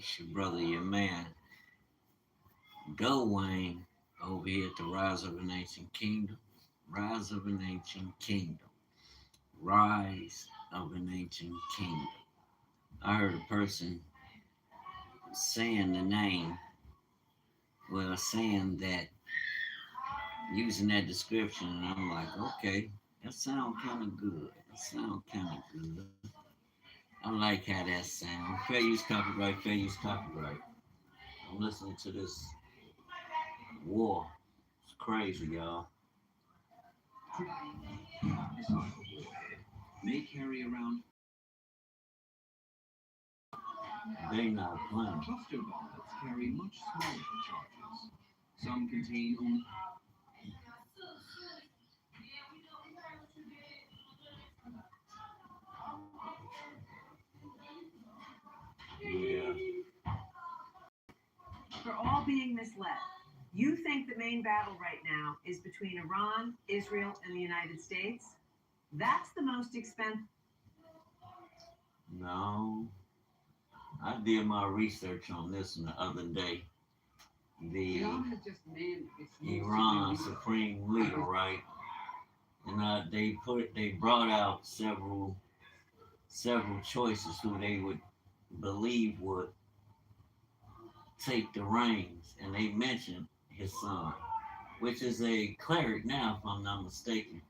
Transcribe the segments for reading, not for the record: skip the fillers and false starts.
It's your brother, your man, Go Wayne, over here at the Rise of an Ancient Kingdom. Rise of an Ancient Kingdom. Rise of an Ancient Kingdom. I heard a person saying the name, well, saying that, using that description, and I'm like, okay, that sounds kind of good. That sounds kind of good. I like how that sounds. Fair use copyright, fair use copyright. I'm listening to this war. It's crazy, y'all. May carry around. They not playing. Cluster bombs carry much smaller charges. Some contain only. Yeah. For all being misled. You think the main battle right now is between Iran, Israel, and the United States? That's the most expensive. No, I did my research on this one the other day. The Iran supreme leader, right? And they brought out several choices who they would believe would take the reins, and they mentioned his son, which is a cleric now, if I'm not mistaken.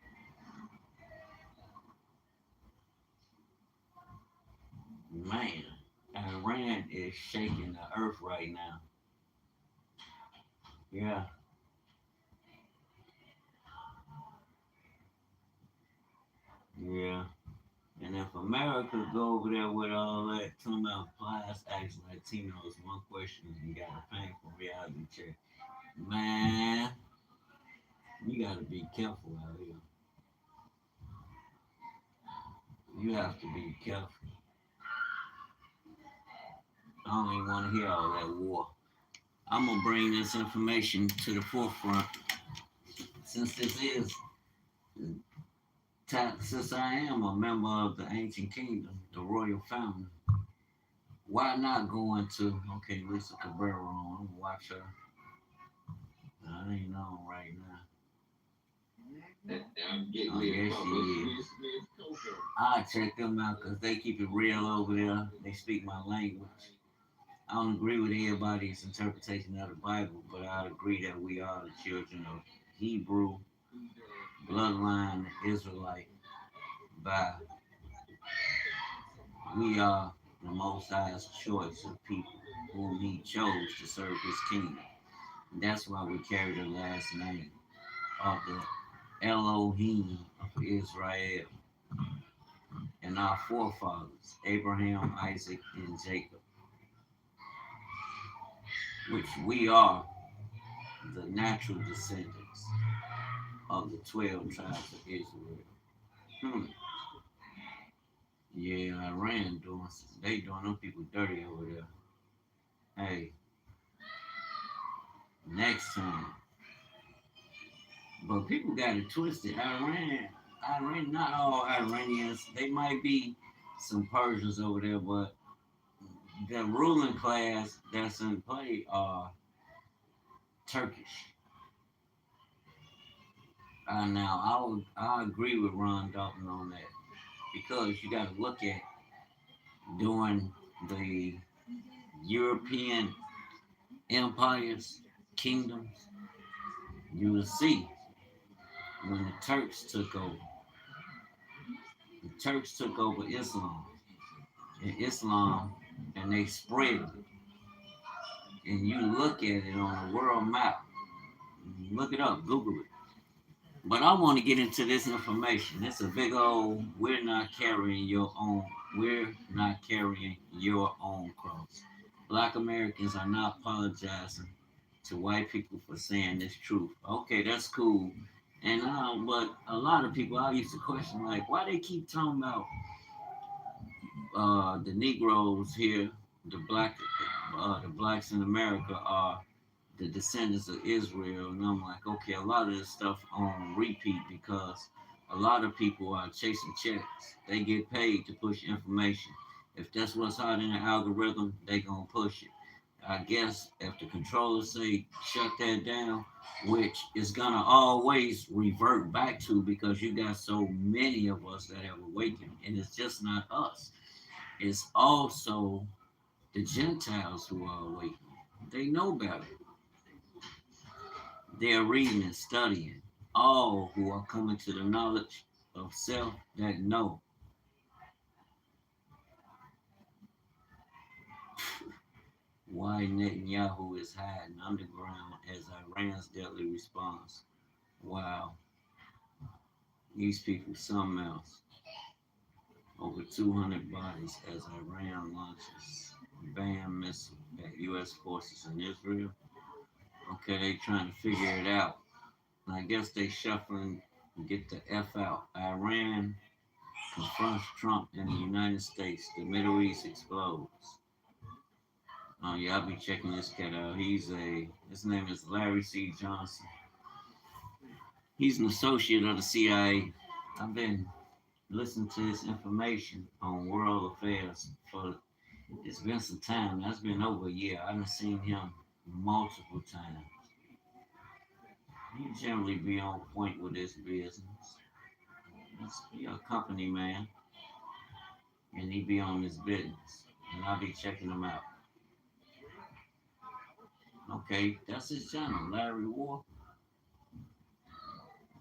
Man, Iran is shaking the earth right now. Yeah, yeah. And if America go over there with all that, talking about class action Latinos, one question is you got a painful reality check. Man, you got to be careful out here. You have to be careful. I don't even want to hear all that war. I'm gonna bring this information to the forefront since this is since I am a member of the ancient kingdom, the royal family. Why not go into okay, Lisa Cabrera on? I'm gonna watch her. I ain't on right now. Oh, yes, she is. I check them out because they keep it real over there. They speak my language. I don't agree with everybody's interpretation of the Bible, but I agree that we are the children of Hebrew bloodline, Israelite by we are the Most High's choice of people whom He chose to serve His kingdom. And that's why we carry the last name of the Elohim of Israel and our forefathers, Abraham, Isaac, and Jacob, which we are the natural descendants of the 12 tribes of Israel. Hmm. Yeah, Iran they doing them people dirty over there. Hey, next time. But people got it twisted. Iran, not all Iranians. They might be some Persians over there, but the ruling class that's in play are Turkish. Now, I agree with Ron Dalton on that because you got to look at during the European empires, kingdoms, you will see when the Turks took over. The Turks took over Islam, and they spread it. And you look at it on a world map. Look it up, Google it. But I want to get into this information. It's a big old, we're not carrying your own cross. Black Americans are not apologizing to white people for saying this truth. Okay, that's cool. And but a lot of people I used to question like why they keep talking about the Negroes here, the blacks in America are the descendants of Israel, and I'm like, okay, a lot of this stuff on repeat because a lot of people are chasing checks. They get paid to push information, If that's what's hot in the algorithm, they gonna push it. I guess if the controllers say shut that down, which is gonna always revert back to because you got so many of us that have awakened, and it's just not us. It's also the Gentiles who are awakening. They know better. They are reading and studying. All who are coming to the knowledge of self that know why Netanyahu is hiding underground as Iran's deadly response. Wow, these people something else. Over 200 bodies as Iran launches BAM missile at U.S. forces in Israel. Okay, they trying to figure it out. And I guess they shuffling to get the F out. Iran confronts Trump in the United States. The Middle East explodes. Oh yeah, I'll be checking this cat out. His name is Larry C. Johnson. He's an associate of the CIA. I've been listening to his information on world affairs for it's been some time. That's been over a year. I've seen him multiple times. He generally be on point with his business. He a company man, and he be on his business, and I'll be checking him out. Okay, that's his channel, Larry War.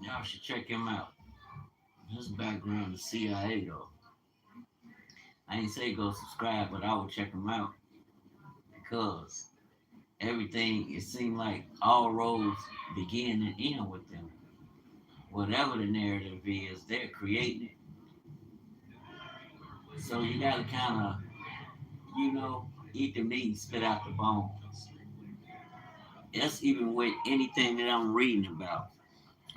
Y'all should check him out. His background is CIA though. I ain't say go subscribe, but I would check him out because everything it seemed like all roads begin and end with them. Whatever the narrative is, they're creating it. So you gotta kind of, eat the meat and spit out the bones. That's even with anything that I'm reading about.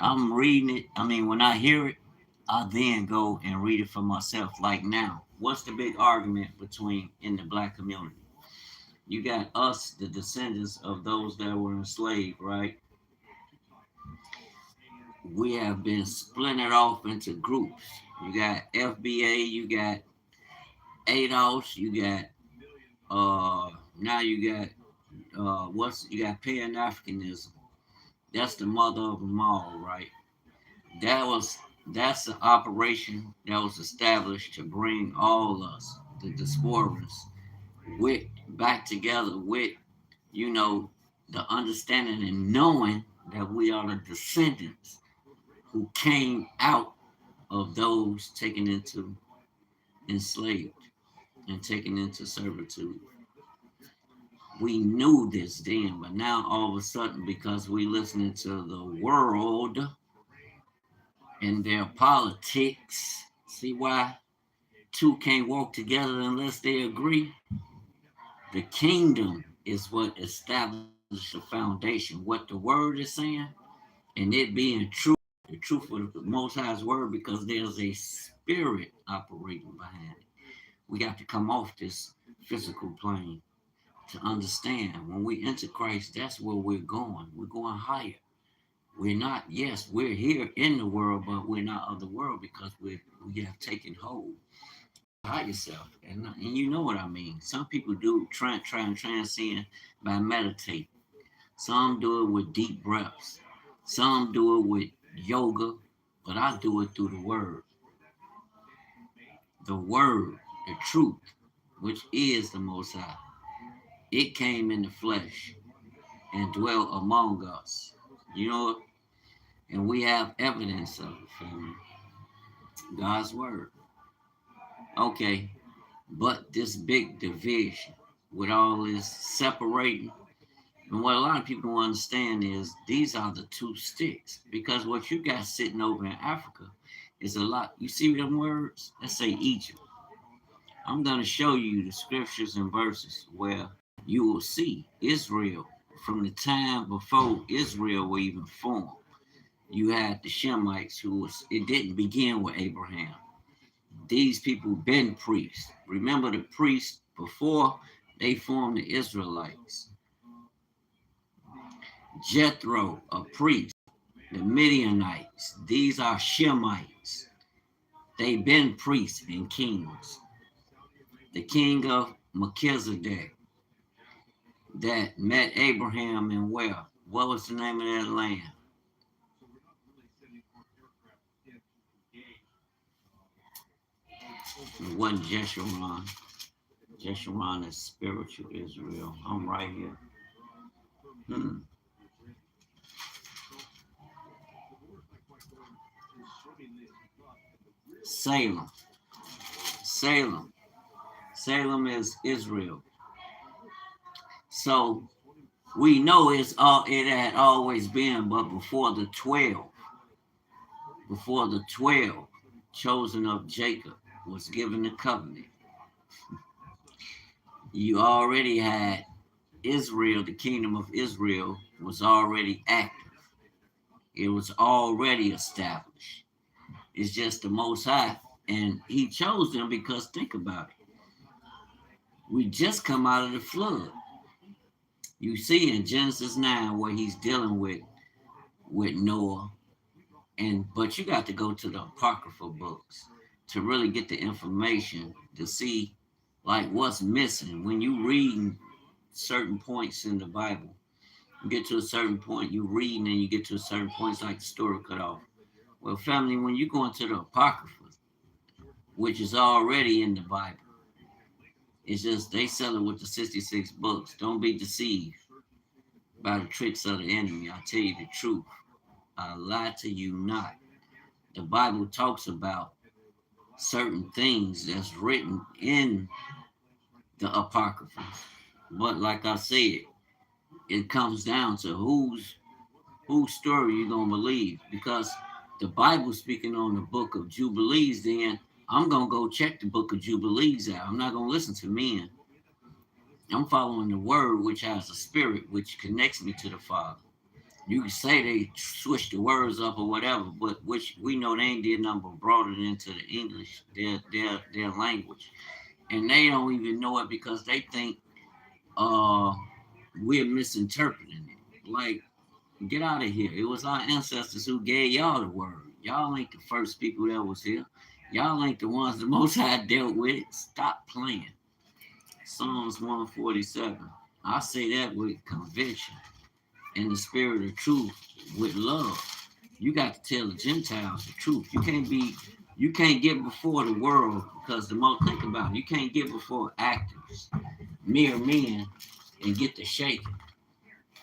I'm reading it. I mean, when I hear it, I then go and read it for myself. Like now, what's the big argument between in the black community? You got us, the descendants of those that were enslaved, right? We have been splintered off into groups. You got FBA, you got ADOS, you got now you got what's you got Pan Africanism. That's the mother of them all, right? That was that's the operation that was established to bring all us, the diasporans, with back together with, you know, the understanding and knowing that we are the descendants who came out of those taken into enslaved and taken into servitude. We knew this then, but now all of a sudden, because we listening to the world and their politics, see why two can't walk together unless they agree? The kingdom is what established the foundation. What the word is saying, and it being true, the truth of the Most High's word, because there's a spirit operating behind it. We got to come off this physical plane to understand when we enter Christ, that's where we're going. We're going higher. We're not, yes, we're here in the world, but we're not of the world because we have taken hold. Higher self. And you know what I mean. Some people do try and transcend by meditating. Some do it with deep breaths. Some do it with yoga, but I do it through the word. The word, the truth, which is the Most High. It came in the flesh and dwelt among us. You know, and we have evidence of it, family. God's word. Okay, but this big division with all this separating, and what a lot of people don't understand is these are the two sticks. Because what you got sitting over in Africa is a lot. You see them words? Let's say Egypt. I'm going to show you the scriptures and verses where you will see Israel from the time before Israel were even formed. You had the Shemites it didn't begin with Abraham. These people been priests. Remember the priests before they formed the Israelites. Jethro, a priest. The Midianites, these are Shemites. They been priests and kings. the king of Melchizedek that met Abraham in where? What was the name of that land? It wasn't Jeshurun. Jeshurun is spiritual Israel. I'm right here. Hmm. Salem. Salem. Salem is Israel. So we know it had always been, but before the 12 chosen of Jacob was given the covenant, you already had Israel, the kingdom of Israel was already active. It was already established. It's just the Most High. And he chose them because think about it. We just come out of the flood. You see in Genesis 9 where he's dealing with Noah. But you got to go to the apocryphal books to really get the information to see like what's missing. When you reading certain points in the Bible, you get to a certain point, you reading and you get to a certain point, it's like the story cut off. Well, family, when you go into the apocrypha, which is already in the Bible, it's just they sell it with the 66 books. Don't be deceived by the tricks of the enemy. I tell you the truth. I lie to you not. The Bible talks about certain things that's written in the apocrypha. But like I said, it comes down to whose story you're gonna believe. Because the Bible speaking on the book of Jubilees, then I'm gonna go check the book of Jubilees out. I'm not gonna listen to men. I'm following the word which has a spirit which connects me to the Father. You can say they switched the words up or whatever, but which we know they ain't did nothing but brought it into the English, their language. And they don't even know it because they think uh we're misinterpreting it. Like, get out of here. It was our ancestors who gave y'all the word. Y'all ain't the first people that was here. Y'all ain't the ones the Most High dealt with it. Stop playing. Psalms 147. I say that with conviction in the spirit of truth with love. You got to tell the Gentiles the truth. You can't get before the world because the most think about it, you can't get before actors, mere men, and get the shaking.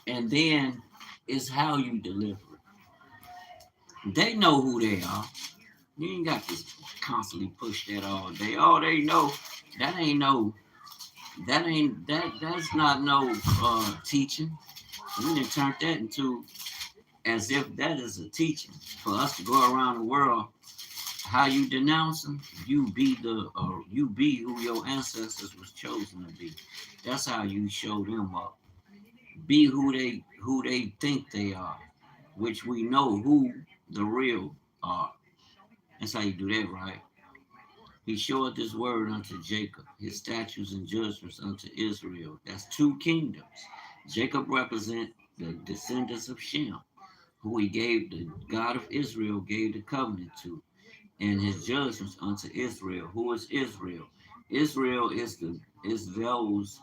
And then it's how you deliver it. They know who they are. You ain't got to constantly push that all day. Oh, they know that ain't no that's not no teaching. We done turned that into as if that is a teaching for us to go around the world. How you denounce them, you be who your ancestors was chosen to be. That's how you show them up. Be who they think they are, which we know who the real are. That's how you do that, right? He showed this word unto Jacob, his statutes and judgments unto Israel. That's two kingdoms. Jacob represents the descendants of Shem, who he gave the God of Israel gave the covenant to, and his judgments unto Israel. Who is Israel? Israel is those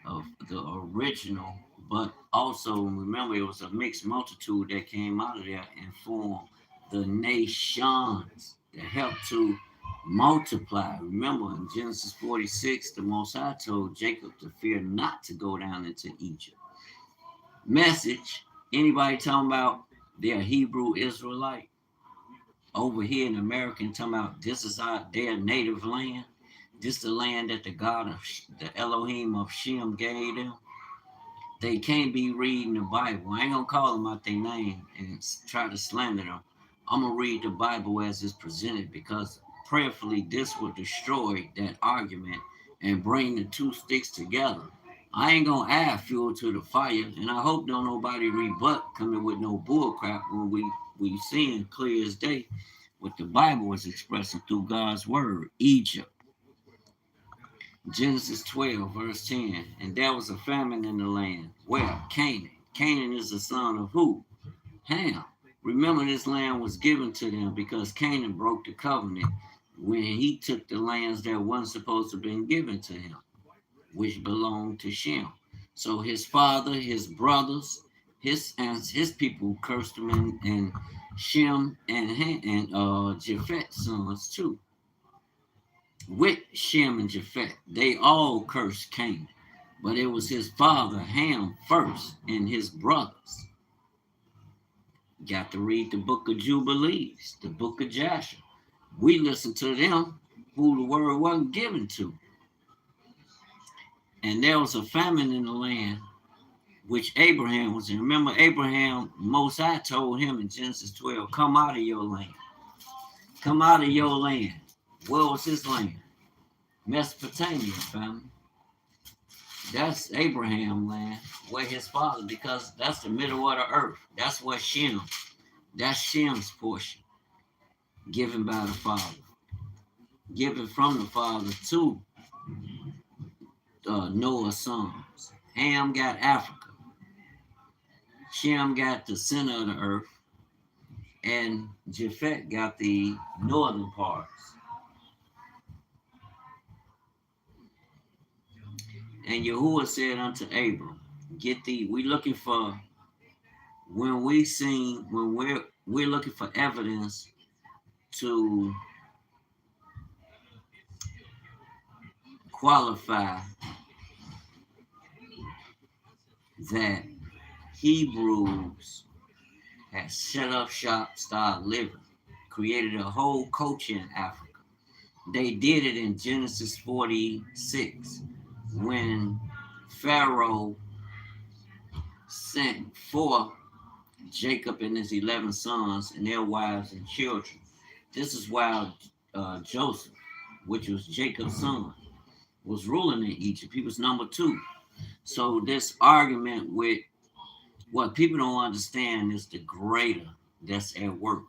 of the original, but also remember it was a mixed multitude that came out of there and formed the nations that helped to multiply. Remember in Genesis 46, the Most High told Jacob to fear not to go down into Egypt. Message, anybody talking about they're Hebrew Israelite over here in America and talking about this is their native land? This is the land that the God of the Elohim of Shem gave them. They can't be reading the Bible. I ain't gonna call them out their name and try to slander them. I'm gonna read the Bible as it's presented because prayerfully this will destroy that argument and bring the two sticks together. I ain't gonna add fuel to the fire, and I hope don't nobody rebut coming with no bull crap when we seeing clear as day what the Bible is expressing through God's word. Egypt. Genesis 12, verse 10. And there was a famine in the land. Where? Canaan. Canaan is the son of who? Ham. Remember, this land was given to them because Canaan broke the covenant when he took the lands that wasn't supposed to have been given to him, which belonged to Shem. So his father, his brothers, his people cursed him, and Shem and Japheth's sons too. With Shem and Japheth, they all cursed Canaan, but it was his father Ham first, and his brothers. Got to read the book of Jubilees, the book of Joshua. We listen to them who the word wasn't given to. And there was a famine in the land which Abraham was in. Remember, Abraham, Most High told him in Genesis 12, come out of your land. Come out of your land. Where was his land? Mesopotamia, family. That's Abraham land, where his father, because that's the middle of the earth. That's what Shem, that's Shem's portion, given by the father. Given from the father to Noah's sons. Ham got Africa. Shem got the center of the earth, and Japheth got the northern parts. And Yahuwah said unto Abram, get thee, we looking for, when we're looking for evidence to qualify that Hebrews had set up shop, started living, created a whole culture in Africa. They did it in Genesis 46 when Pharaoh sent forth Jacob and his 11 sons and their wives and children. This is while Joseph, which was Jacob's son, was ruling in Egypt. He was number 2. So this argument with what people don't understand is the greater that's at work.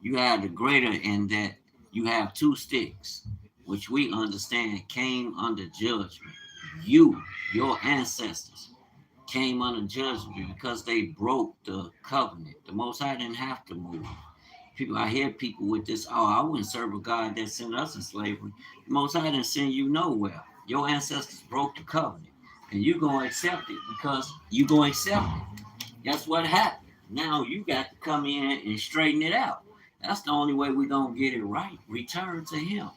You have the greater in that you have 2 sticks, which we understand came under judgment. Your ancestors, came under judgment because they broke the covenant. The Most High didn't have to move. I hear people with this, oh, I wouldn't serve a God that sent us in slavery. The Most High didn't send you nowhere. Your ancestors broke the covenant, and you're going to accept it because you're going to accept it. That's what happened. Now you got to come in and straighten it out. That's the only way we're going to get it right. Return to him.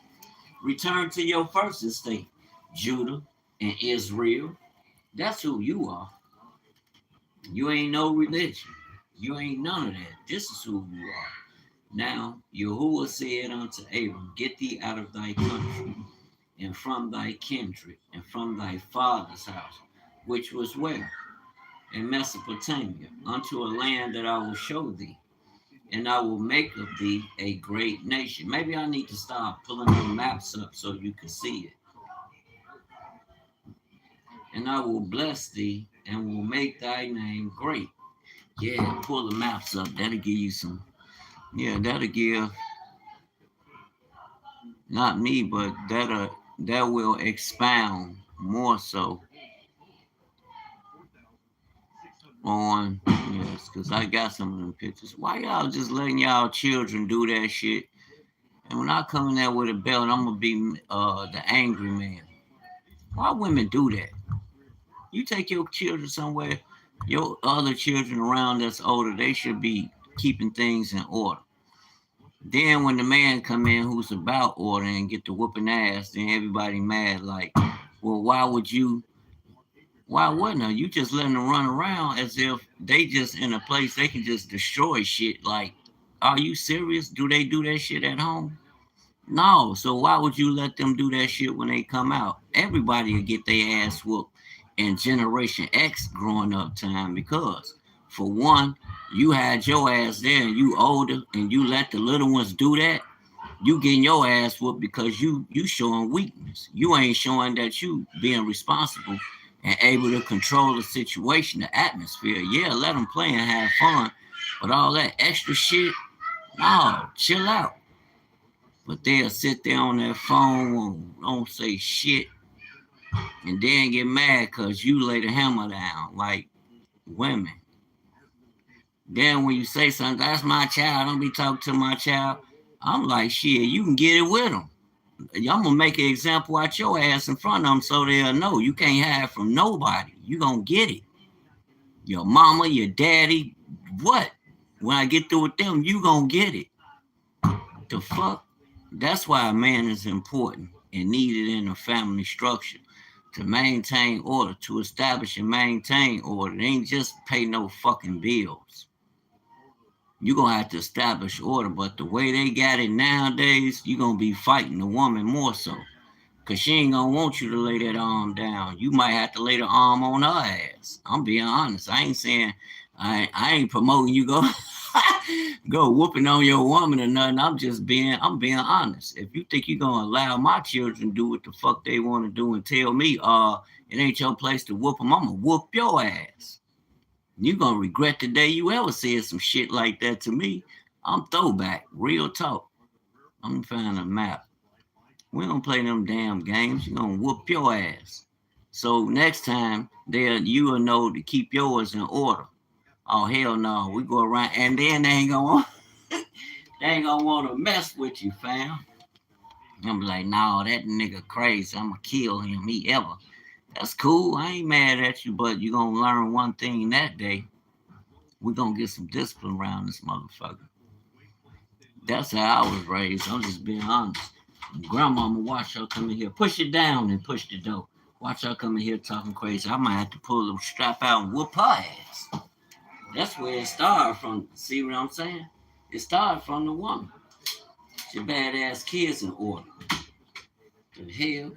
Return to your first estate, Judah and Israel. That's who you are. You ain't no religion. You ain't none of that. This is who you are. Now, Yahuwah said unto Abram, get thee out of thy country, and from thy kindred, and from thy father's house, which was where? In Mesopotamia, unto a land that I will show thee, and I will make of thee a great nation. Maybe I need to start pulling the maps up so you can see it. And I will bless thee, and will make thy name great. Yeah, pull the maps up. That'll give you some. Yeah, that'll give. Not me, but that will expound more so on, yes, because I got some of them pictures. Why y'all just letting y'all children do that shit? And when I come in there with a belt, I'm gonna be the angry man. Why women do that? You take your children somewhere, your other children around that's older, they should be keeping things in order. Then when the man come in who's about order and get to whooping ass, then everybody mad like, well, why wouldn't you just letting them run around as if they just in a place they can just destroy shit? Like, are you serious? Do they do that shit at home? No. So why would you let them do that shit when they come out? Everybody will get their ass whooped in Generation X growing up time because, for one, you had your ass there and you older and you let the little ones do that. You getting your ass whooped because you showing weakness. You ain't showing that you being responsible and able to control the situation, the atmosphere. Yeah, let them play and have fun, but all that extra shit, no, chill out. But they'll sit there on their phone, don't say shit, and then get mad because you lay the hammer down like women. Then when you say something, that's my child, don't be talking to my child. I'm like, shit, you can get it with them. I'm gonna make an example out your ass in front of them so they'll know you can't hide from nobody. You gonna get it. Your mama, your daddy, what? When I get through with them, you gonna get it. The fuck? That's why a man is important and needed in a family structure to maintain order, to establish and maintain order. It ain't just pay no fucking bills. You're gonna have to establish order, but the way they got it nowadays, you're gonna be fighting the woman more so. Cause she ain't gonna want you to lay that arm down. You might have to lay the arm on her ass. I'm being honest. I ain't saying I ain't promoting you go go whooping on your woman or nothing. I'm being honest. If you think you're gonna allow my children to do what the fuck they want to do and tell me it ain't your place to whoop them, I'm gonna whoop your ass. You gonna regret the day you ever said some shit like that to me. I'm throwback, real talk. I'm gonna find a map. We don't play them damn games. You gonna whoop your ass. So next time, you will know to keep yours in order. Oh hell no, we go around and then they ain't gonna want to mess with you, fam. I'm like, no, that nigga crazy. I'ma kill him. He ever. That's cool. I ain't mad at you, but you gonna learn one thing that day. We gonna get some discipline around this motherfucker. That's how I was raised. I'm just being honest. Grandmama, watch her come in here. Push it down and push the door. Watch her come in here talking crazy. I might have to pull the strap out and whoop her ass. That's where it started from. See what I'm saying? It started from the woman. Your badass kids in order. The hell?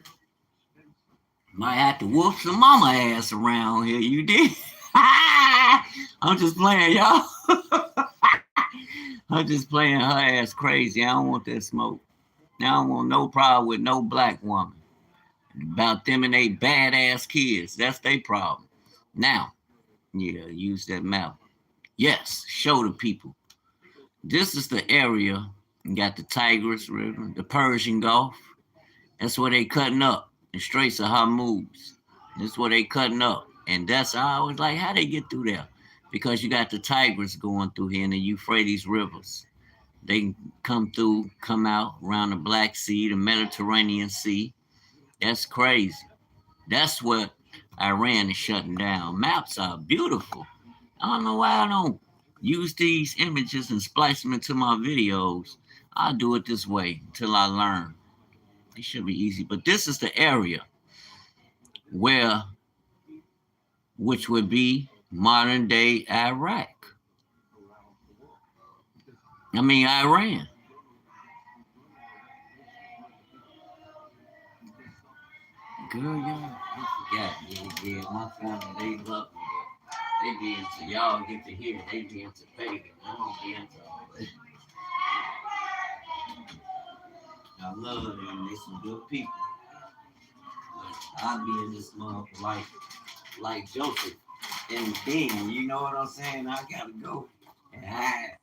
Might have to whoop some mama ass around here. You did? I'm just playing, y'all. I'm just playing her ass crazy. I don't want that smoke. I don't want no problem with no black woman. About them and they badass kids. That's their problem. Now, yeah, use that map. Yes, show the people. This is the area. You got the Tigris River, the Persian Gulf. That's where they cutting up. The Straits of Hormuz. That's where they cutting up. And that's I was like, how they get through there? Because you got the Tigris going through here and the Euphrates rivers. They come through, come out around the Black Sea, the Mediterranean Sea. That's crazy. That's what Iran is shutting down. Maps are beautiful. I don't know why I don't use these images and splice them into my videos. I'll do it this way until I learn. It should be easy. But this is the area where, which would be modern day Iraq. I mean, Iran. Girl, y'all, I forgot. Yeah, my family, they love me. They be into, y'all get to hear, they be into pagan. I don't be into all that. I love them. They some good people. But I be in this motherfucker like Joseph in the den. You know what I'm saying? I gotta go and hide.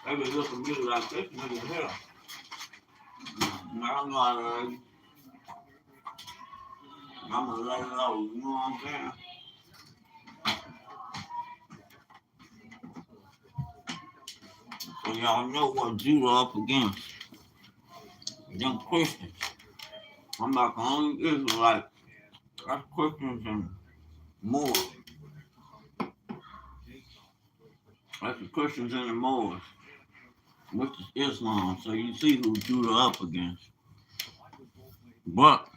They be looking at me like this nigga here. I'm like, I'm gonna let it go. You know what I'm saying? So y'all know what Judah up against. Them Christians. I'm not the only Israelite. That's Christians and Moors. That's the Christians and the Moors, which is Islam. So you see who Judah up against. But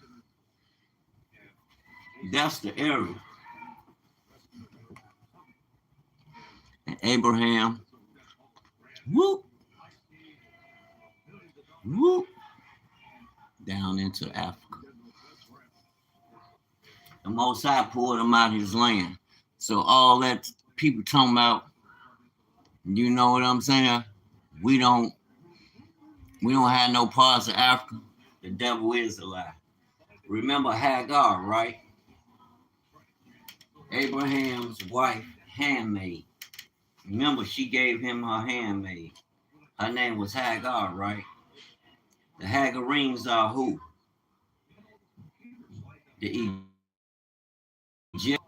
that's the area. And Abraham, whoop, whoop, down into Africa. The Most High poured him out his land. So all that people talking about, you know what I'm saying? We don't have no parts of Africa. The devil is a lie. Remember Hagar, right? Abraham's wife, handmaid. Remember, she gave him her handmaid. Her name was Hagar, right? The Hagarines are who? The Egyptians.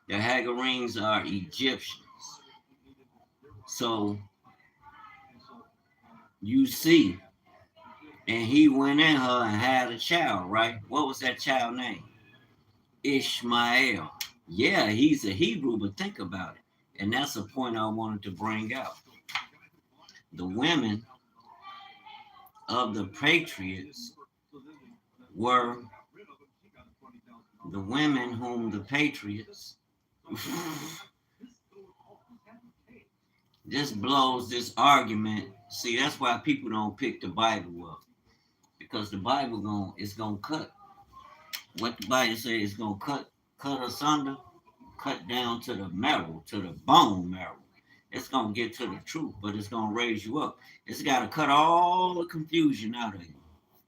The Hagarines are Egyptians. So you see, And he went in her and had a child, right? What was that child name? Ishmael. Yeah, he's a Hebrew, but think about it. And that's a point I wanted to bring out. The women of the patriots were the women whom the patriots this blows this argument. See, that's why people don't pick the Bible up. Because the Bible is gonna cut. What the Bible says is gonna cut asunder, cut down to the marrow, to the bone marrow. It's gonna get to the truth, but it's gonna raise you up. It's gotta cut all the confusion out of you.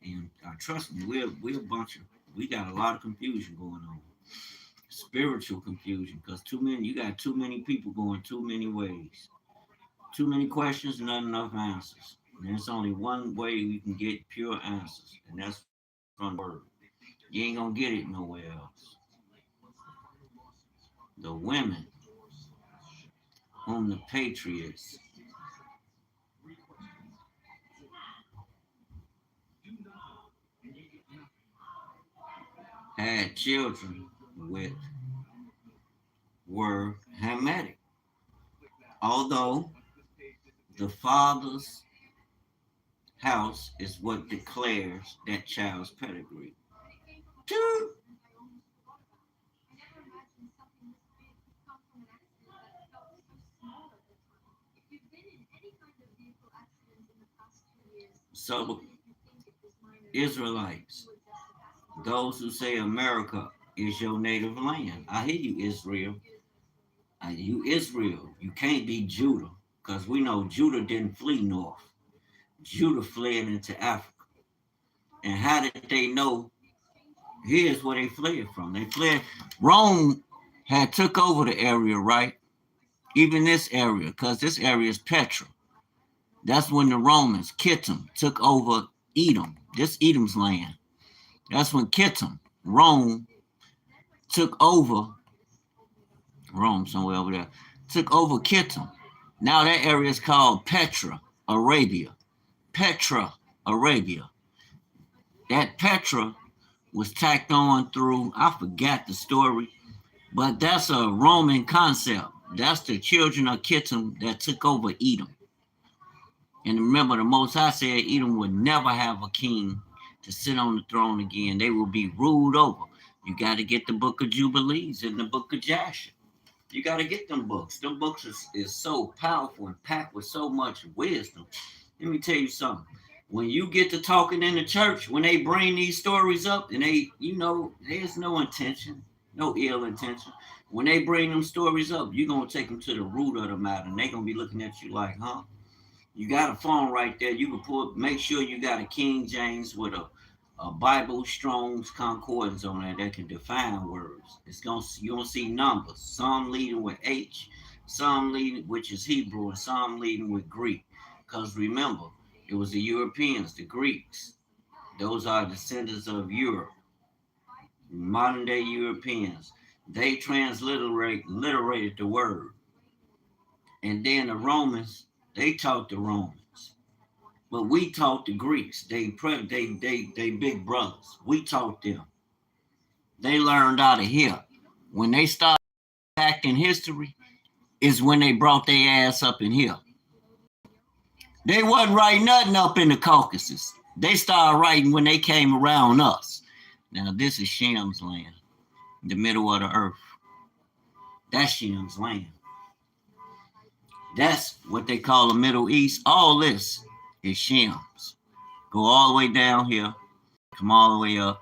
And trust me, we're a bunch of we got a lot of confusion going on. Spiritual confusion, because you got too many people going too many ways. Too many questions, not enough answers. And there's only one way we can get pure answers, and that's from the word. You ain't gonna get it nowhere else. The women whom the patriots had children with were Hamitic. Although the father's house is what declares that child's pedigree. So, Israelites, those who say America is your native land, I hear you, Israel. You, Israel, you can't be Judah, because we know Judah didn't flee north. Judah fled into Africa. And how did they know? Here's where they fled from. They fled. Rome had took over the area, right? Even this area, because this area is Petra. That's when the Romans, Kittim, took over Edom. This Edom's land. That's when Kittim, Rome, took over Rome, somewhere over there, took over Kittim. Now that area is called Petra, Arabia. Petra, Arabia. That Petra was tacked on through, I forgot the story, but that's a Roman concept. That's the children of Kittim that took over Edom. And remember, the Most High said Edom would never have a king to sit on the throne again. They will be ruled over. You got to get the book of Jubilees and the book of Jasher. You got to get them books. Them books is so powerful and packed with so much wisdom. Let me tell you something. When you get to talking in the church, when they bring these stories up, and there's no intention, no ill intention. When they bring them stories up, you're going to take them to the root of the matter, and they're going to be looking at you like, huh? You got a phone right there. You can make sure you got a King James with a Bible Strong's Concordance on there that can define words. You're gonna see numbers. Some leading with H, some leading, which is Hebrew, and some leading with Greek. Because remember, it was the Europeans, the Greeks. Those are descendants of Europe, modern day Europeans. They transliterated the word. And then the Romans, they taught the Romans. But we taught the Greeks. They big brothers. We taught them. They learned out of here. When they started back in history, is when they brought their ass up in here. They wasn't writing nothing up in the Caucasus. They started writing when they came around us. Now this is Shem's land, the middle of the earth. That's Shem's land. That's what they call the Middle East. All this is Shem's. Go all the way down here, come all the way up,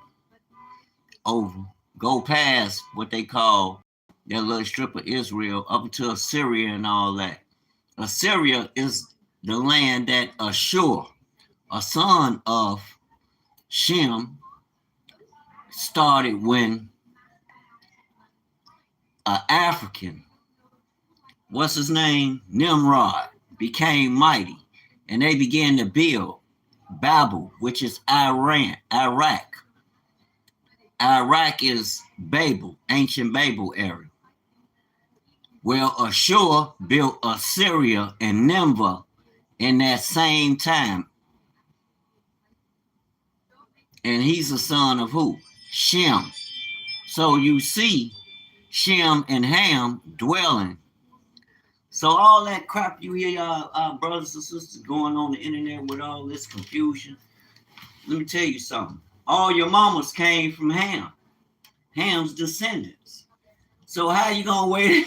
over, go past what they call that little strip of Israel up to Assyria and all that. Assyria is the land that Ashur, a son of Shem, started when an African, what's his name? Nimrod, became mighty. And they began to build Babel, which is Iraq. Iraq is Babel, ancient Babel area. Well, Ashur built Assyria and Nineveh in that same time. And he's a son of who? Shem. So you see Shem and Ham dwelling. So all that crap you hear y'all brothers and sisters going on the internet with all this confusion, let me tell you something. All your mamas came from Ham. Ham's descendants. So how you gonna weigh?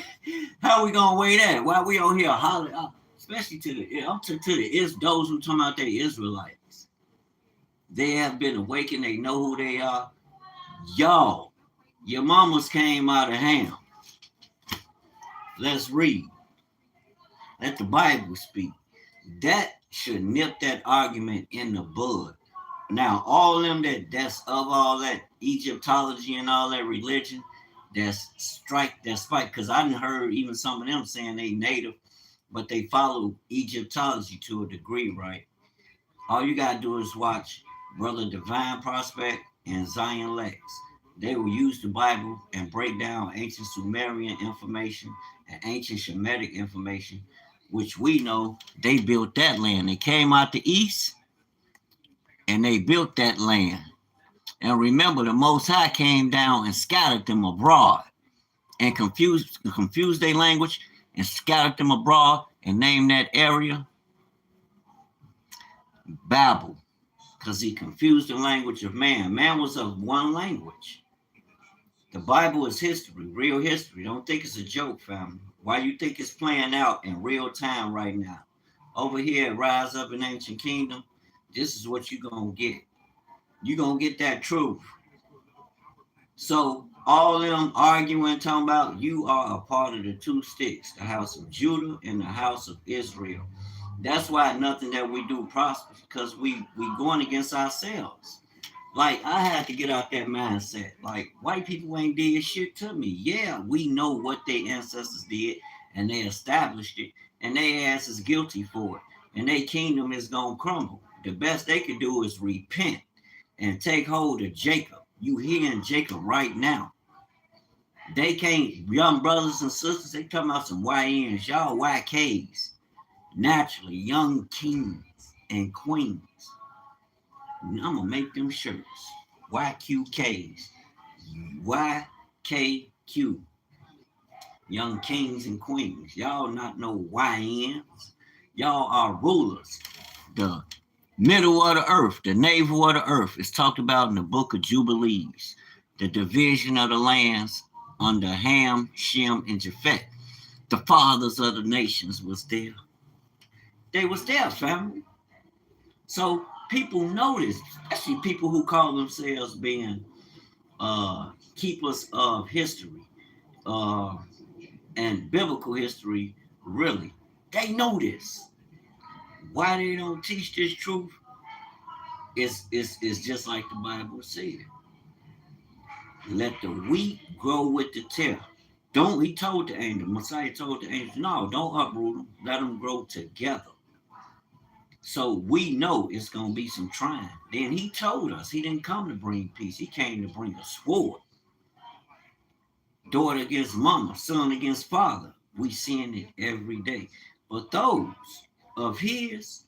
How we gonna weigh that? Why we on here hollering, especially to the those who talking about they Israelites. They have been awakened. They know who they are. Y'all, your mamas came out of Ham. Let's read. Let the Bible speak. That should nip that argument in the bud. Now, all of them that's of all that Egyptology and all that religion, that's spike. Because I done heard even some of them saying they native, but they follow Egyptology to a degree, right? All you gotta do is watch Brother Divine Prospect and Zion Lex. They will use the Bible and break down ancient Sumerian information and ancient Shemitic information, which we know they built that land. They came out the east and they built that land. And remember, the Most High came down and scattered them abroad and confused their language and scattered them abroad and named that area Babel because he confused the language of man. Man was of one language. The Bible is history, real history. Don't think it's a joke, family. Why you think it's playing out in real time right now? Over here at Rise Up in Ancient Kingdom, this is what you're going to get. You're going to get that truth. So all of them arguing, talking about you are a part of the two sticks, the house of Judah and the house of Israel. That's why nothing that we do prospers, because we going against ourselves. Like, I had to get out that mindset. Like, white people ain't did shit to me. Yeah, we know what their ancestors did, and they established it, and their ass is guilty for it, and their kingdom is gonna crumble. The best they can do is repent and take hold of Jacob. You hearing Jacob right now. They can't, young brothers and sisters, they talking about some YNs, y'all YKs. Naturally, young kings and queens. I'm gonna make them shirts. YQKs. YKQ. Young kings and queens. Y'all not no YNs. Y'all are rulers. The middle of the earth, the navel of the earth is talked about in the book of Jubilees. The division of the lands under Ham, Shem, and Japheth. The fathers of the nations was there. They was there, family. So people notice, especially people who call themselves being keepers of history uh, and biblical history, really. They know this. Why they don't teach this truth is just like the Bible said. Let the wheat grow with the tare. Don't, he told the angel, Messiah told the angel, no, don't uproot them. Let them grow together. So we know it's going to be some trying. Then he told us he didn't come to bring peace. He came to bring a sword. Daughter against mama, son against father. We seeing it every day. But those of his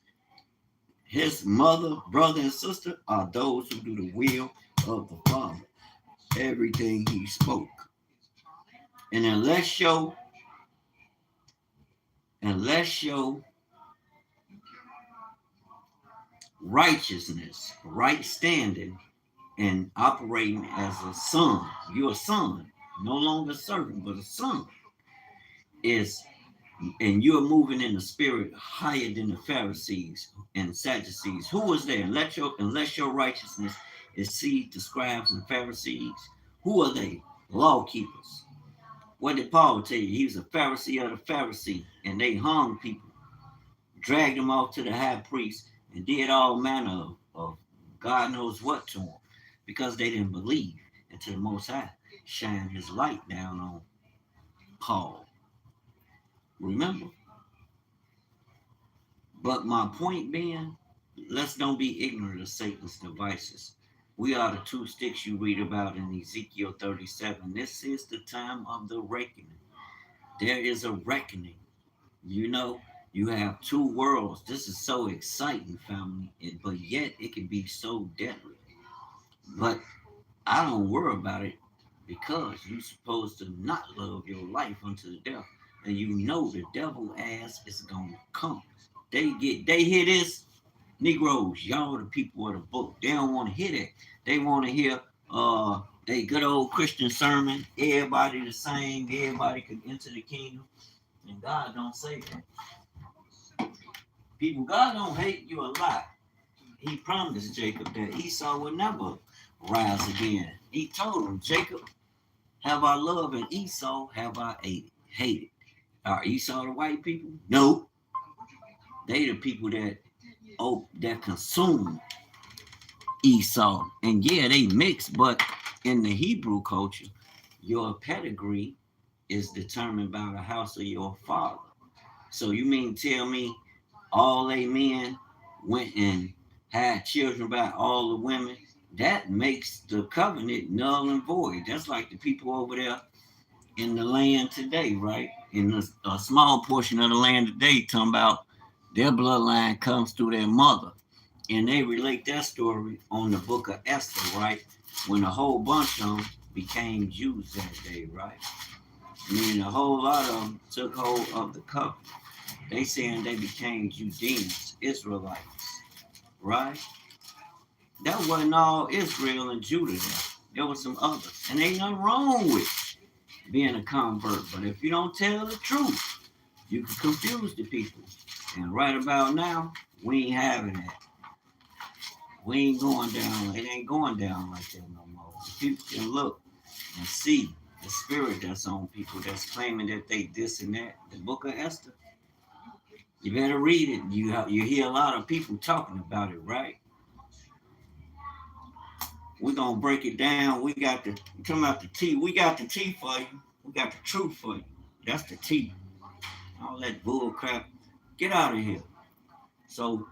mother, brother, and sister are those who do the will of the Father. Everything he spoke. And unless your righteousness, right standing, and operating as a son, you're a son, no longer a servant, but a son, is and you're moving in the spirit higher than the Pharisees and Sadducees. Who was there? Unless your righteousness exceeds the scribes and Pharisees. Who are they? Law keepers. What did Paul tell you? He was a Pharisee of the Pharisee, and they hung people, dragged them off to the high priest, and did all manner of God knows what to them because they didn't believe until the Most High shined his light down on Paul. Remember? But my point being, let's don't be ignorant of Satan's devices. We are the two sticks you read about in Ezekiel 37. This is the time of the reckoning. There is a reckoning. You know, you have two worlds. This is so exciting, family, but yet it can be so deadly. But I don't worry about it because you're supposed to not love your life unto the death. And you know the devil ass is gonna come. They hear this, Negroes, y'all the people of the book. They don't want to hear that. They want to hear a good old Christian sermon. Everybody the same, everybody can enter the kingdom. And God don't say that. People, God don't hate you a lot. He promised Jacob that Esau would never rise again. He told him, Jacob, have I loved and Esau have I hated? Are Esau the white people? No. They the people that consume Esau. And yeah, they mix, but in the Hebrew culture, your pedigree is determined by the house of your father. So you mean tell me all they men went and had children by all the women? That makes the covenant null and void. That's like the people over there in the land today, right? In a small portion of the land today, talking about their bloodline comes through their mother. And they relate that story on the book of Esther, right? When a whole bunch of them became Jews that day, right? Meaning a whole lot of them took hold of the covenant. They saying they became Judeans, Israelites, right? That wasn't all Israel and Judah there. There was some others. And ain't nothing wrong with being a convert. But if you don't tell the truth, you can confuse the people. And right about now, we ain't having that. We ain't going down. It ain't going down like that no more. People can look and see the spirit that's on people that's claiming that they this and that. The book of Esther. You better read it. You hear a lot of people talking about it, right? We're gonna break it down. We got the come out the tea. We got the tea for you. We got the truth for you. That's the tea. All that bull crap. Get out of here. So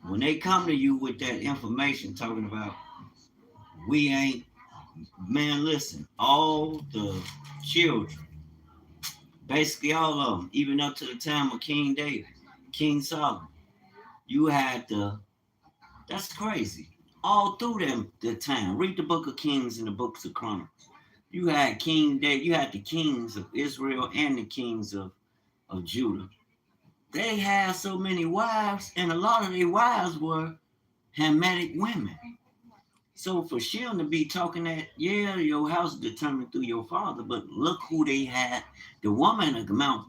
when they come to you with that information talking about we ain't man, listen, all the children, basically all of them, even up to the time of King David, King Solomon, you had that's crazy. All through them the time. Read the book of Kings and the books of Chronicles. You had King David, you had the kings of Israel and the kings of Judah. They had so many wives, and a lot of their wives were Hamitic women. So for Shem to be talking that, yeah, your house is determined through your father, but look who they had. The woman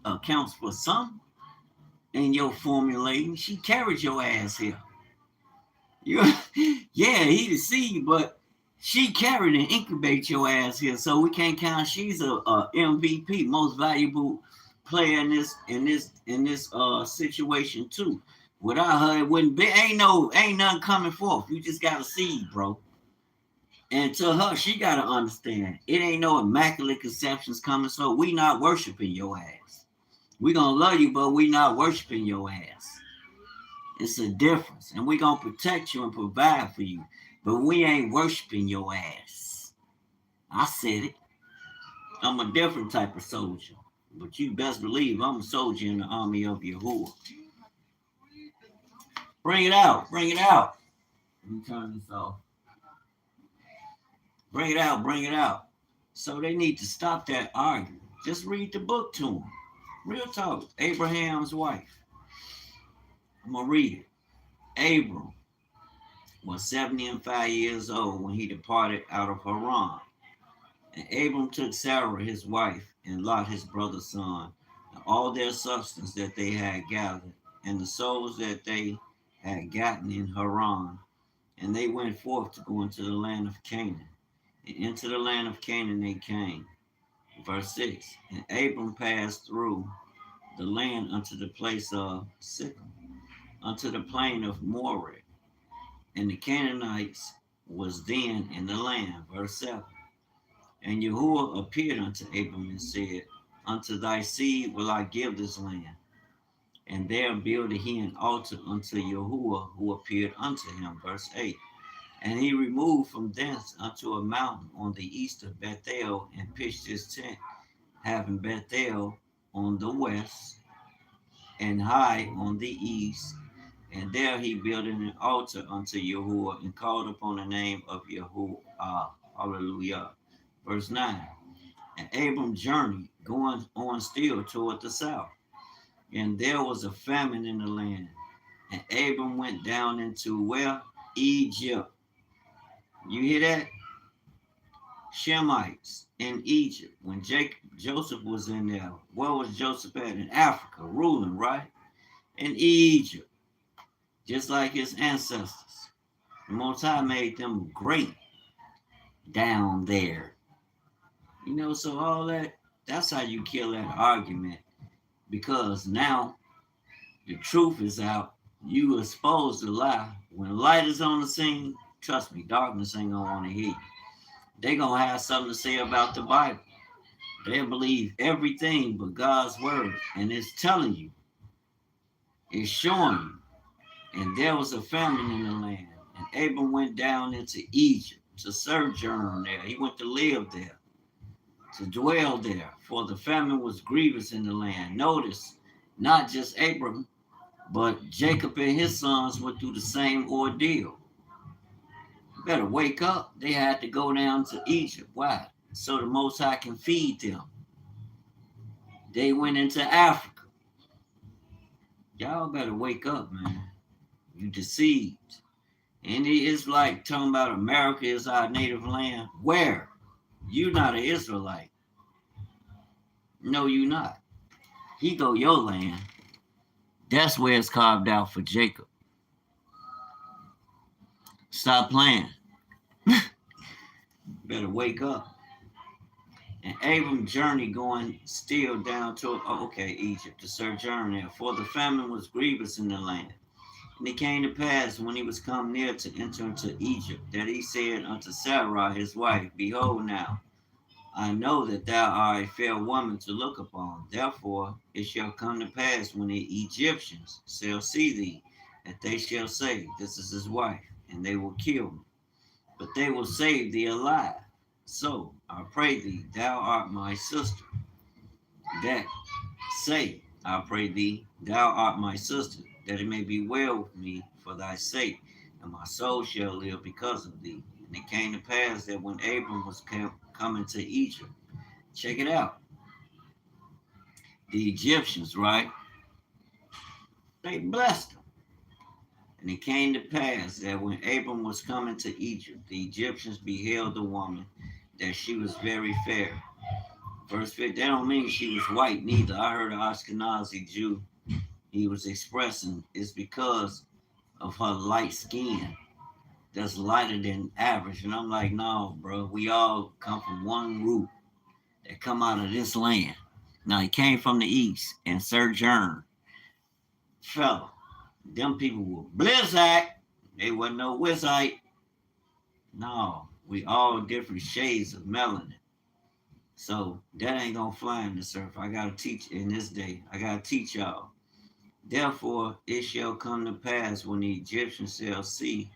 accounts for some in your formulating. She carried your ass here. You, yeah, he the seed, but she carried and incubate your ass here. So we can't count. She's a MVP, most valuable player in this situation too. Without her, it wouldn't be ain't nothing coming forth. You just got a seed, bro. And to her, she gotta understand it ain't no immaculate conceptions coming. So we not worshiping your ass. We gonna love you, but we not worshiping your ass. It's a difference. And we gonna protect you and provide for you. But we ain't worshiping your ass. I said it. I'm a different type of soldier. But you best believe I'm a soldier in the army of Yahuwah. Bring it out. Bring it out. Let me turn this off. Bring it out. Bring it out. So they need to stop that arguing. Just read the book to them. Real talk. Abraham's wife. I'm going to read it. Abram was 75 years old when he departed out of Haran. And Abram took Sarah his wife, and Lot his brother's son, and all their substance that they had gathered, and the souls that they had gotten in Haran. And they went forth to go into the land of Canaan. And into the land of Canaan they came. Verse 6. And Abram passed through the land unto the place of Sichem, unto the plain of Moreh. And the Canaanites was then in the land. Verse 7. And Yahuwah appeared unto Abram and said, Unto thy seed will I give this land. And there builded he an altar unto Yahuwah who appeared unto him. Verse 8. And he removed from thence unto a mountain on the east of Bethel and pitched his tent, having Bethel on the west and Hai on the east, And there he built an altar unto Yahuwah and called upon the name of Yahuwah. Hallelujah. Verse 9. And Abram journeyed, going on still toward the south. And there was a famine in the land. And Abram went down into where? Egypt. You hear that? Shemites in Egypt. When Joseph was in there, where was Joseph at? In Africa, ruling, right? In Egypt, just like his ancestors. The Most High made them great down there. So all that's how you kill that argument. Because now the truth is out. You expose the lie. When light is on the scene, trust me, darkness ain't gonna want to hear you. They gonna have something to say about the Bible. They believe everything but God's word. And it's telling you, it's showing you. And there was a famine in the land. And Abram went down into Egypt to sojourn there. He went to live there, to dwell there, for the famine was grievous in the land. Notice, not just Abram, but Jacob and his sons went through the same ordeal. You better wake up. They had to go down to Egypt. Why? So the Most High can feed them. They went into Africa. Y'all better wake up, man. You deceived. And it's like talking about America is our native land. Where? You not an Israelite. No, you not. He go your land. That's where it's carved out for Jacob. Stop playing. Better wake up. And Abram journeyed going still down to, Egypt, to sojourn there. For the famine was grievous in the land. And it came to pass when he was come near to enter into Egypt, that he said unto Sarai his wife, Behold now, I know that thou art a fair woman to look upon. Therefore it shall come to pass when the Egyptians shall see thee, that they shall say, This is his wife, and they will kill me. But they will save thee alive. So I pray thee, thou art my sister. That say, I pray thee, thou art my sister, that it may be well with me for thy sake, and my soul shall live because of thee. And it came to pass that when Abram was coming to Egypt, check it out. The Egyptians, right? They blessed him. And it came to pass that when Abram was coming to Egypt, the Egyptians beheld the woman, that she was very fair. Verse 5, that don't mean she was white neither. I heard an Ashkenazi Jew, he was expressing it's because of her light skin that's lighter than average. And I'm like, no, bro, we all come from one root that come out of this land. Now, he came from the east and sojourned. Fella, them people were blizzard. They wasn't no wizite. No, we all different shades of melanin. So that ain't gonna fly in this earth. I gotta teach in this day. I gotta teach y'all. Therefore it shall come to pass when the Egyptians shall see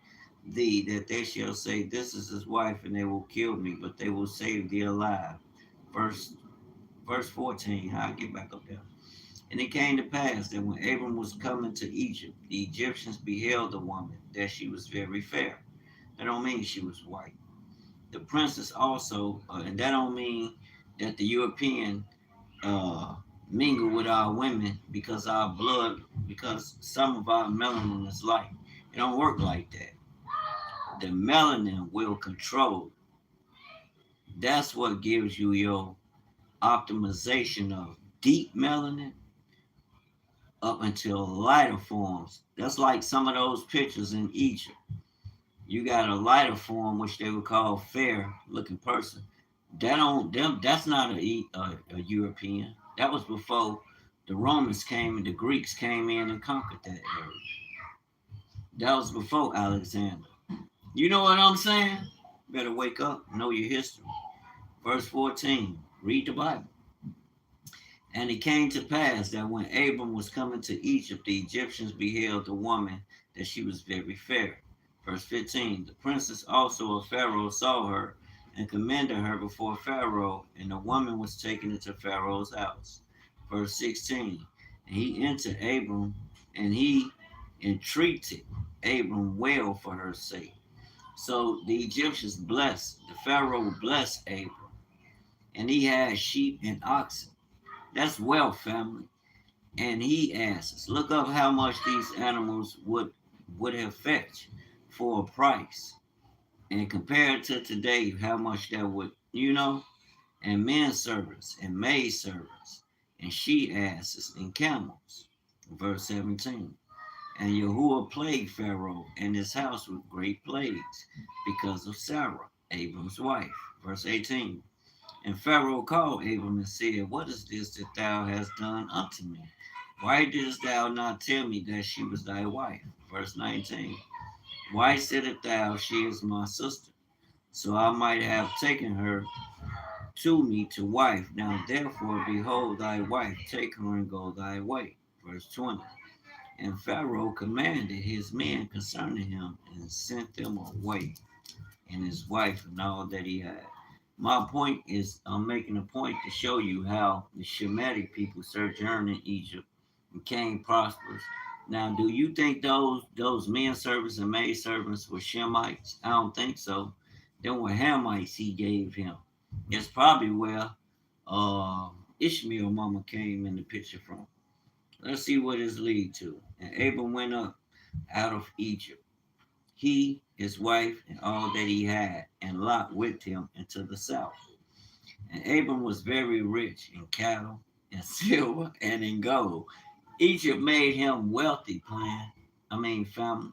thee, that they shall say, This is his wife, and they will kill me, but they will save thee alive. Verse 14. I'll get back up there. And it came to pass that when Abram was coming to Egypt, the Egyptians beheld the woman, that she was very fair. That don't mean she was white. The princess also, and that don't mean that the European mingle with our women because our blood, because some of our melanin is light. It don't work like that. The melanin will control. That's what gives you your optimization of deep melanin up until lighter forms. That's like some of those pictures in Egypt. You got a lighter form, which they would call fair looking person. That's not a European. That was before the Romans came and the Greeks came in and conquered that area. That was before Alexander. You know what I'm saying? Better wake up, know your history. Verse 14, read the Bible. And it came to pass that when Abram was coming to Egypt, the Egyptians beheld the woman, that she was very fair. Verse 15, the princess also of Pharaoh saw her and commended her before Pharaoh, and the woman was taken into Pharaoh's house. Verse 16, and he entered Abram, and he entreated Abram well for her sake. So the Egyptians blessed, the Pharaoh blessed Abram, and he had sheep and oxen. That's wealth, family. And he asks, look up how much these animals would have fetched for a price. And compared to today, how much that would, and men servants and maid servants and she asses and camels. Verse 17. And Yahuwah plagued Pharaoh and his house with great plagues because of Sarah, Abram's wife. Verse 18. And Pharaoh called Abram and said, what is this that thou hast done unto me? Why didst thou not tell me that she was thy wife? Verse 19. Why saidst thou, she is my sister? So I might have taken her to me to wife. Now therefore, behold thy wife, take her and go thy way. Verse 20. And Pharaoh commanded his men concerning him and sent them away, and his wife and all that he had. My point is, I'm making a point to show you how the Shemitic people sojourned in Egypt became prosperous. Now, do you think those men servants and maid servants were Shemites? I don't think so. They were Hamites he gave him. It's probably where uh, Ishmael mama came in the picture from. Let's see what this lead to. And Abram went up out of Egypt, he, his wife, and all that he had, and Lot with him into the south. And Abram was very rich in cattle, in silver, and in gold. Egypt made him wealthy, family.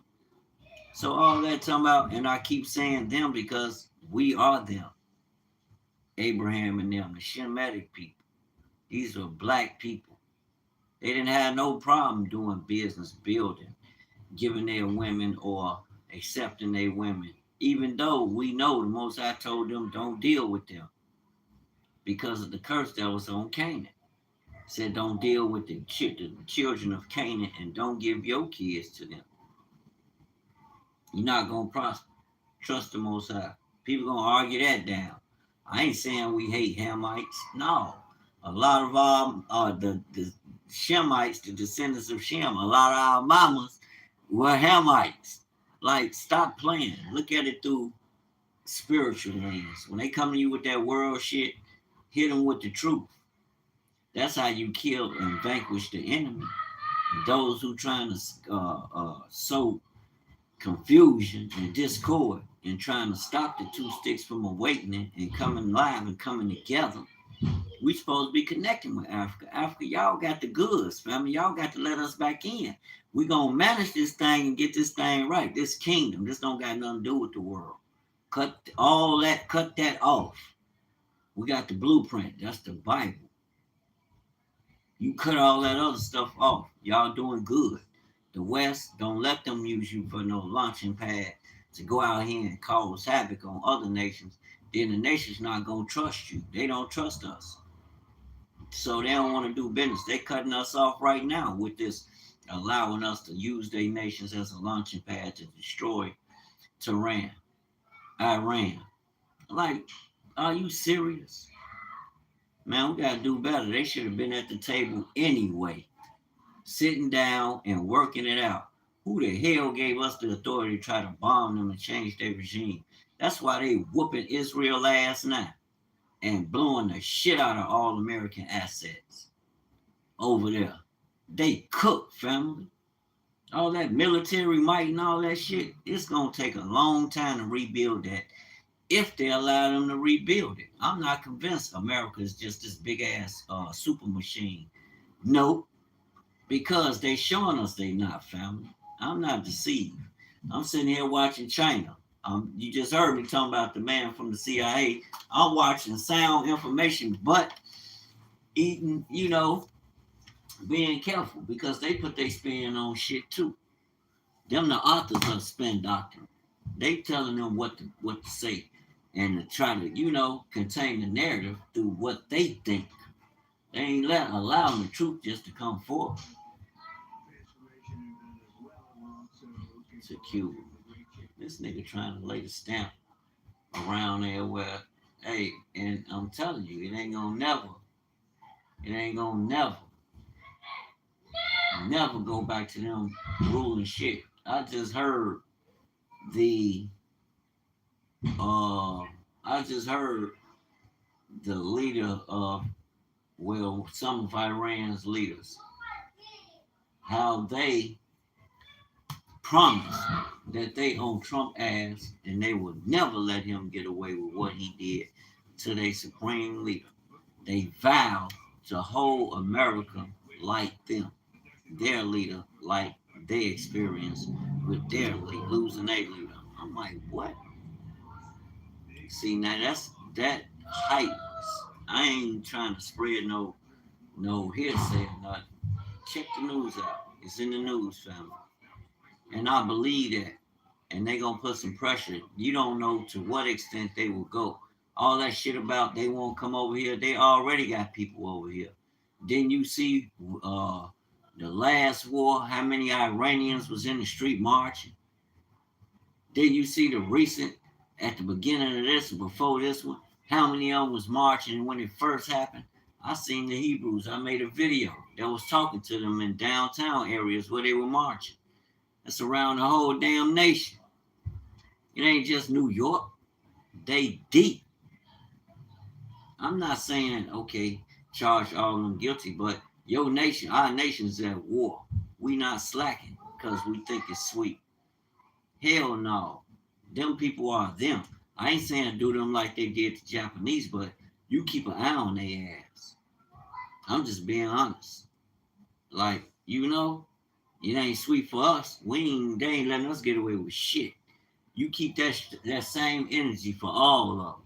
So all that talking about, and I keep saying them because we are them. Abraham and them, the Shemitic people. These are black people. They didn't have no problem doing business, building, giving their women or accepting their women. Even though we know the Most High told them don't deal with them because of the curse that was on Canaan. Said don't deal with the children of Canaan and don't give your kids to them. You're not gonna prosper. Trust the Most High. People gonna argue that down. I ain't saying we hate Hamites. No, a lot of our the Shemites, the descendants of Shem, a lot of our mamas were Hamites. Like, stop playing. Look at it through spiritual lens. When they come to you with that world shit, hit them with the truth. That's how you kill and vanquish the enemy. And those who trying to sow confusion and discord and trying to stop the two sticks from awakening and coming live and coming together. We supposed to be connecting with Africa. Africa, y'all got the goods, family. Y'all got to let us back in. We gonna manage this thing and get this thing right. This kingdom, this don't got nothing to do with the world. Cut that off. We got the blueprint. That's the Bible. You cut all that other stuff off. Y'all doing good. The West, don't let them use you for no launching pad to go out here and cause havoc on other nations. Then the nation's not gonna trust you. They don't trust us. So they don't want to do business. They're cutting us off right now with this, allowing us to use their nations as a launching pad to destroy Iran. Like, are you serious? Man, we gotta do better. They should have been at the table anyway, sitting down and working it out. Who the hell gave us the authority to try to bomb them and change their regime? That's why they whooping Israel ass now and blowing the shit out of all American assets over there. They cook, family. All that military might and all that shit, it's gonna take a long time to rebuild that if they allow them to rebuild it. I'm not convinced America is just this big ass super machine. Nope, because they showing us they not, family. I'm not deceived. I'm sitting here watching China. You just heard me talking about the man from the CIA. I'm watching sound information, but eating, being careful because they put their spin on shit too. Them the authors of spin doctrine. They telling them what to say and to try to, contain the narrative through what they think. They ain't allowing the truth just to come forth. To Cuba. This nigga trying to lay the stamp around there where, hey, and I'm telling you, it ain't gonna never never go back to them ruling shit. I just heard the uh I just heard the leader of, well, some of Iran's leaders, how they promised that they own Trump ass and they would never let him get away with what he did to their supreme leader. They vow to hold America like them, their leader, like they experienced with their losing their leader. I'm like, what? See, now that hype. I ain't trying to spread no hearsay or nothing. Check the news out. It's in the news, family. And I believe that. And they gonna put some pressure. You don't know to what extent they will go. All that shit about they won't come over here. They already got people over here. Didn't you see the last war? How many Iranians was in the street marching? Didn't you see the recent at the beginning of this and before this one? How many of them was marching when it first happened? I seen the Hebrews. I made a video that was talking to them in downtown areas where they were marching. That's around the whole damn nation. It ain't just New York. They deep. I'm not saying, okay, charge all of them guilty, but your nation, our nation's at war. We not slacking because we think it's sweet. Hell no. Them people are them. I ain't saying do them like they did the Japanese, but you keep an eye on their ass. I'm just being honest. Like, it ain't sweet for us. They ain't letting us get away with shit. You keep that same energy for all of them,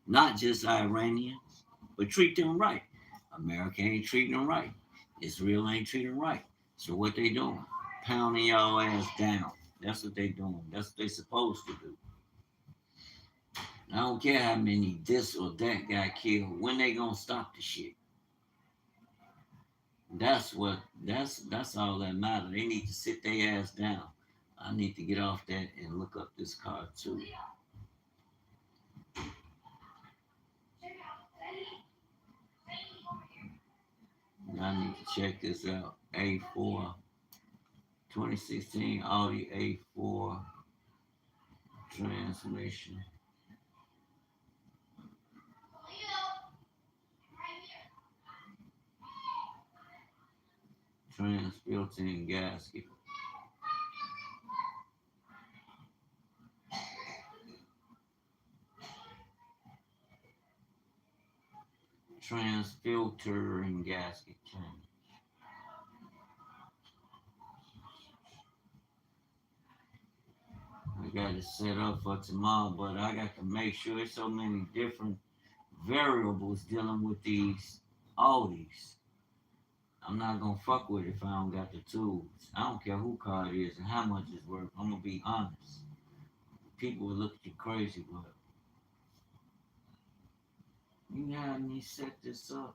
not just Iranians, but treat them right. America ain't treating them right. Israel ain't treating them right. So what they doing? Pounding y'all ass down. That's what they doing. That's what they supposed to do. I don't care how many this or that got killed. When they gonna stop the shit? That's all that matters. They need to sit their ass down. I need to get off that and look up this car too. I need to check this out. A4 2016 Audi A4 transmission. Trans built-in gasket. Trans filter and gasket change. I got it set up for tomorrow, but I got to make sure there's so many different variables dealing with these Audis. I'm not gonna fuck with it if I don't got the tools. I don't care who car it is and how much it's worth. I'm gonna be honest. People will look at you crazy, but you had me set this up.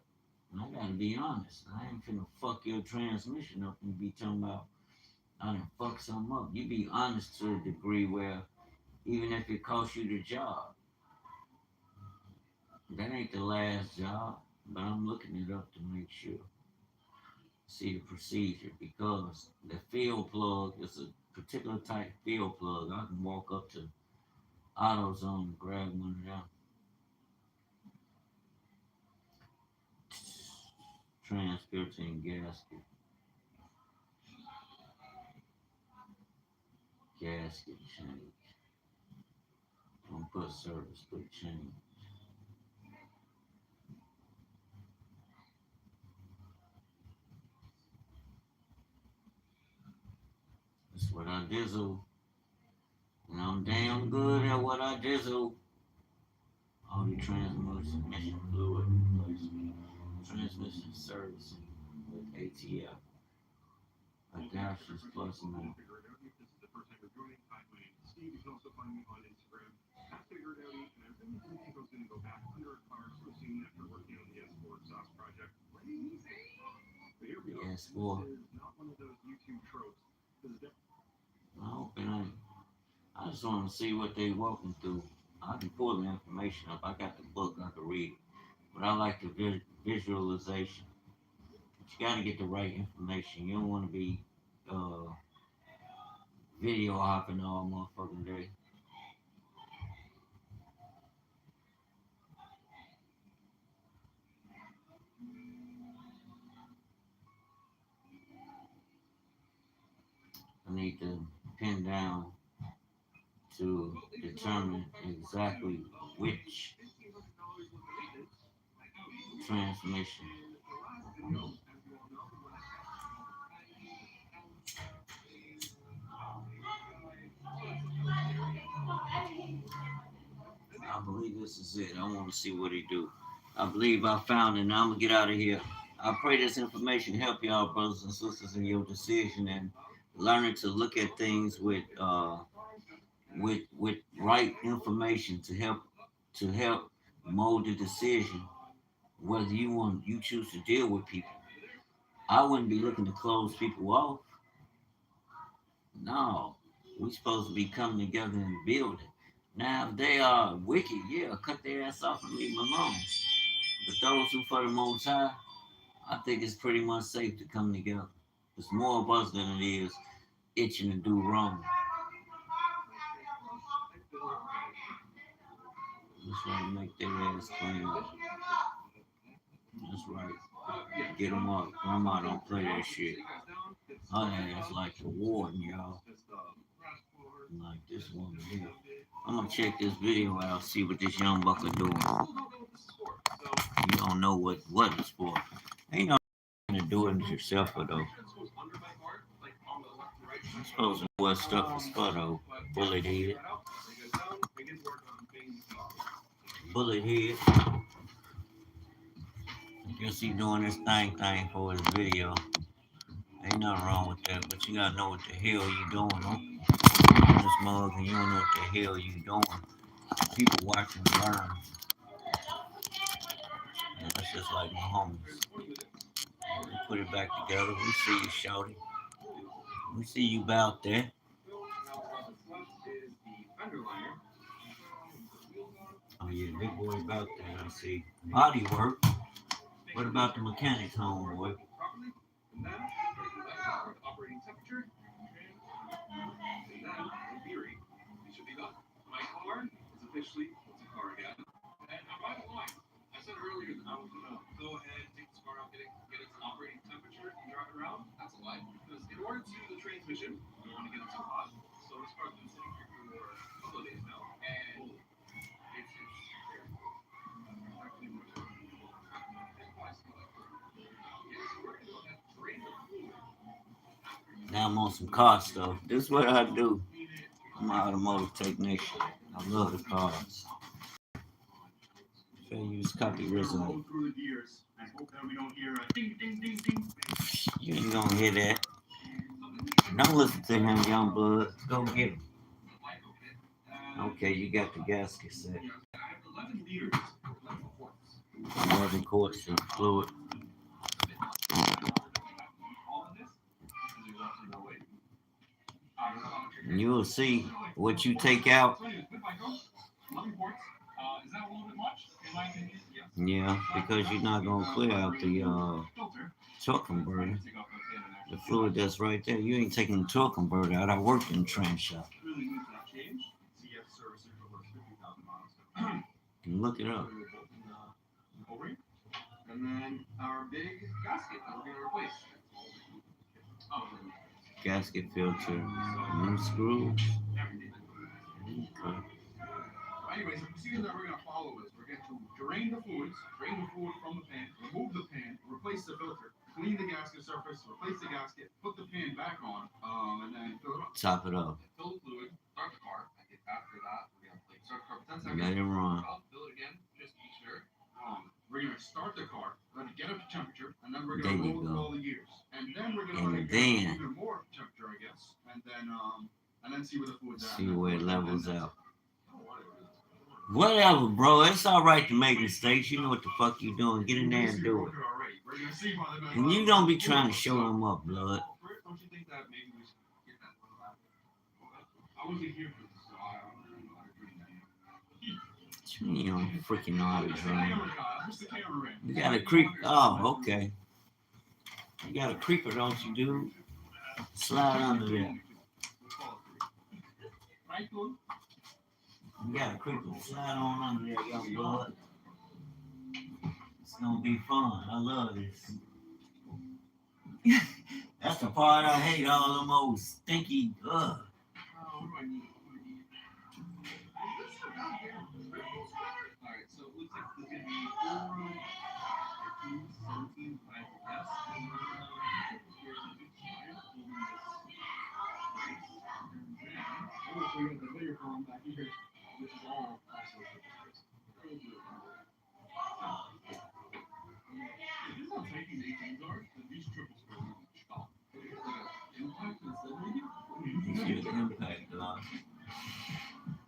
And I gotta be honest. I ain't finna fuck your transmission up and be talking about I done fuck something up. You be honest to a degree where even if it costs you the job, that ain't the last job. But I'm looking it up to make sure. See the procedure because the field plug is a particular type field plug. I can walk up to AutoZone and grab one of them. Trans filtering gasket. Gasket change. Don't put service, put change. That's what I dizzle. And I'm damn good at what I dizzle. All the transmission fluid replacement. Transmission servicing with ATF. Adaptions plus more. S4. I hope it ain't. I just want to see what they walking through. I can pull the information up. I got the book. I can read it. But I like the visualization. You gotta get the right information. You don't want to be uh, video hopping all motherfucking day. I need to pin down to determine exactly which transmission. I believe this is it. I want to see what he do. I believe I found it. Now I'm gonna get out of here. I pray this information help y'all, brothers and sisters, in your decision and learning to look at things with right information to help mold the decision whether you choose to deal with people. I wouldn't be looking to close people off. No, we supposed to be coming together and building. Now, if they are wicked, yeah, cut their ass off and leave them alone. But those who for the Most High, I think it's pretty much safe to come together. There's more of us than it is itching to do wrong. Just want to make their ass clean. That's right. Get them up. Grandma don't play that shit. Her ass like the warden, y'all. Like this one here. I'm gonna check this video out, see what this young buck are doing. You don't know what it's for. Ain't no to do it yourself though. I'm supposed to know what stuff is for though. Bullet head. Bullet head. I guess he doing this thing for his video. Ain't nothing wrong with that, but you gotta know what the hell you doing, huh? This mug and you don't know what the hell you doing. People watching learn. And that's just like my homies. We put it back together. We see you, shouty. We see you out there. Oh yeah, big boy about there. I see. Body work. What about the mechanics, homeboy? Now I'm on some car stuff. This is what I do. I'm an automotive technician. I love the cars. If I use copy resume. You ain't gonna hear that. Don't listen to him, young blood. Go get him. Okay, you got the gasket set. 11 quarts of fluid. And you will see what you take out. Yeah, because you're not gonna clear out the torque converter. The fluid that's right there. You ain't taking the torque converter out. I worked in the trans shop. You can look it up. Gasket filter. New screw. Okay. Top it up. Let it run. There you go. And then see where it levels out. Whatever, bro. It's all right to make mistakes. You know what the fuck you doing. Get in there and do it. And you don't be trying to show them up, blood. You don't freaking know how to drain. You gotta creep. Oh, okay. You got a creeper, don't you, dude? Slide under there. You got a creeper. Slide on under there, young blood. It's gonna be fun. I love this. That's the part I hate. All them old stinky. Ugh. It's your impact, dog.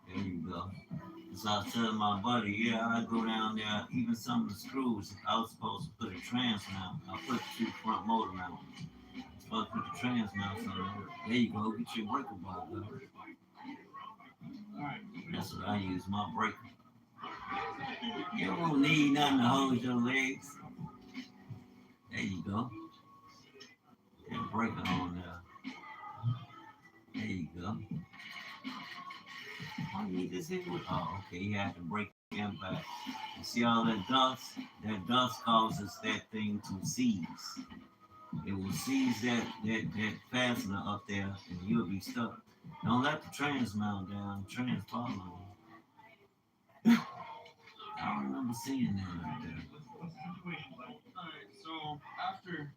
There you go. So I was telling my buddy, yeah, I go down there, even some of the screws, I was supposed to put a trans mount. I put 2 front motor mounts. I was supposed to put the trans mounts on there. There you go, get your breaker bar, though. That's what I use, my breaker. You don't need nothing to hold your legs. There you go. That breaker on there. There you go. All you need is hit with. Oh, okay, you have to break the impact. You see all that dust? That dust causes that thing to seize. It will seize that fastener up there, and you'll be stuck. Don't let the trans mount down. The trans fall on you. I don't remember seeing that out there. So after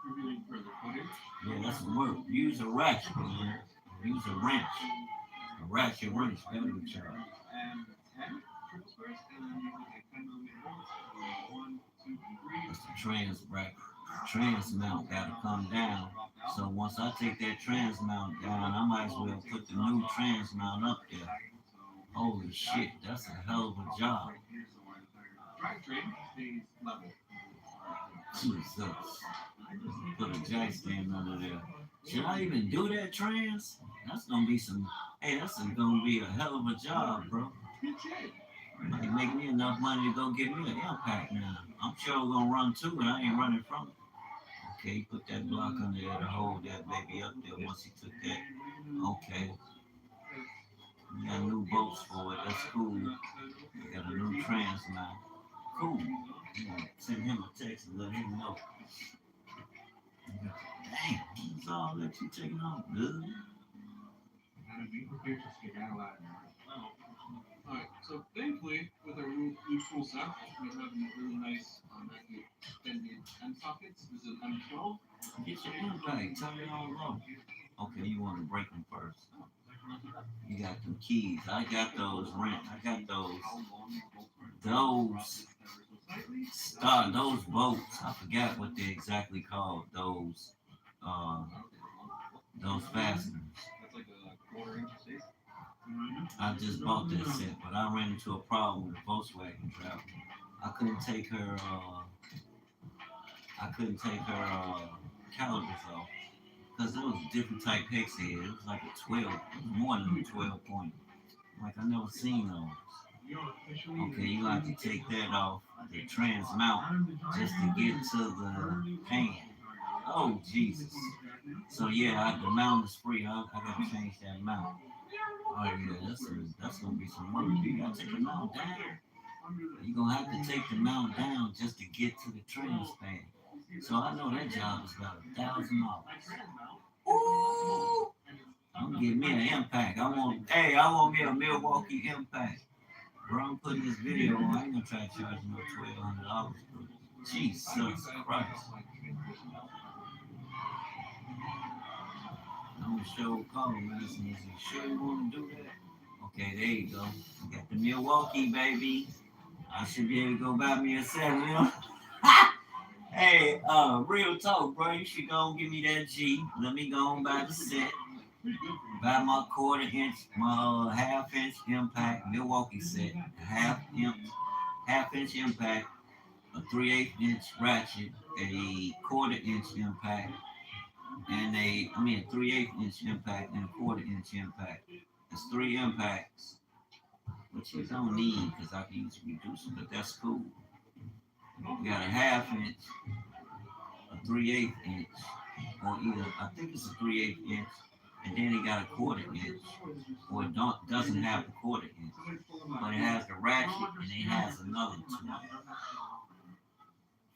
reviewing further footage, Yeah, that's the word. Use a ratchet, man. Use a wrench. A ratchet wrench, better be charged. and 10 triple squares, and then you look at 10mm bolts. 1, 2, 3. That's the trans rack. Trans mount gotta come down. So once I take that trans mount down, I might as well put the new trans mount up there. Holy shit, that's a hell of a job. Drivetrain stays level. Jesus. Put a jack stand under there. Should I even do that trans? That's gonna be some. Hey, that's gonna be a hell of a job, bro. Might make me enough money to go get me an impact now. I'm sure we're gonna run to it. I ain't running from it. Okay, put that block under there to hold that baby up there once he took that. Okay. We got new bolts for it. That's cool. We got a new trans now. Cool. Send him a text and let him know. Damn, that's all that you taking off, dude. Alright, so thankfully, with our new tool set, we have these really nice extended end sockets. This is an M12. Get your impact. Turn it on low. Okay, you want to break them first. You got them keys. I got those rent. I got those bolts. I forgot what they exactly called those fasteners. That's like a quarter-inch space. I just bought that set, but I ran into a problem with a Volkswagen driver. I couldn't take her calipers off because it was a different type hex head. It was like a 12, it was more than a 12 point. Like I never seen those. Okay, you have to take that off the trans mount just to get to the pan. Oh Jesus! So yeah, the mount is free. I gotta change that mount. Oh yeah, that's gonna be some work. You gotta take the mount down. You're gonna have to take the mount down just to get to the trans pan. So I know that job is about $1,000. Ooh! I'm getting me an impact. I want me a Milwaukee impact. Bro, I'm putting this video on. I ain't gonna try to charge no $1,200. Jesus Christ. I'm gonna show Carl Madison. Is you sure you wanna do that? Okay, there you go. You got the Milwaukee, baby. I should be able to go buy me a 7. Hey, real talk, bro. You should go and give me that G. Let me go and buy the set. Buy my quarter-inch, my half-inch impact Milwaukee set. Half-inch impact, a 3/8 inch ratchet, a quarter-inch impact, and a 3/8 inch impact and a quarter-inch impact. It's 3 impacts, which you don't need because I can use reducer, but that's cool. We got a half-inch, a a 3/8 inch, or either I think it's a 3/8 inch, and then it got a 1/4 inch, or it doesn't have the 1/4 inch, but it has the ratchet and it has another two,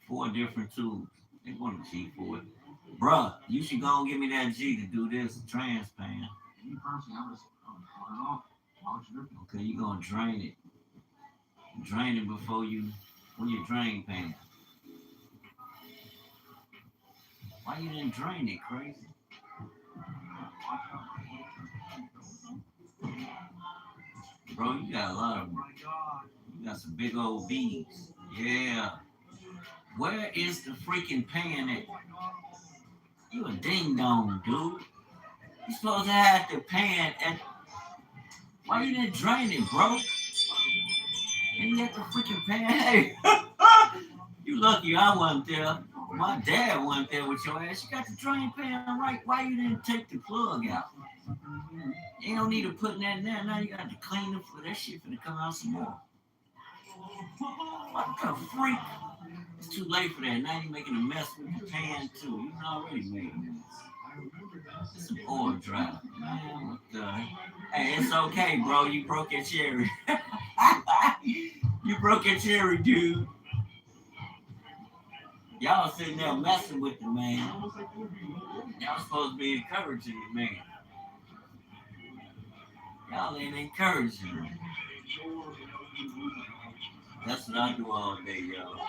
four different tools. They want a G for it, bruh. You should go and give me that G to do this trans pan. Okay, you gonna drain it. Drain it before you when you drain pan. Why you didn't drain it, crazy? Bro, you got a lot of you got some big old beads. Yeah. Where is the freaking pan at? You a ding dong, dude. You supposed to have the pan at why you didn't drain it, bro? And you got the freaking pan. Hey, you lucky I wasn't there. My dad wasn't there with your ass. You got the drain pan right. Why you didn't take the plug out? You don't need to put that in there. Now you got to clean it for that shit finna come out some more. What the freak? It's too late for that. Now you're making a mess with the pan too. You already made a mess. It's some oil dry. Man, what the? Hey, it's okay, bro. You broke your cherry. You broke your cherry, dude. Y'all sitting there messing with the man. Y'all supposed to be encouraging the man. Y'all ain't encouraging him. That's what I do all day, y'all.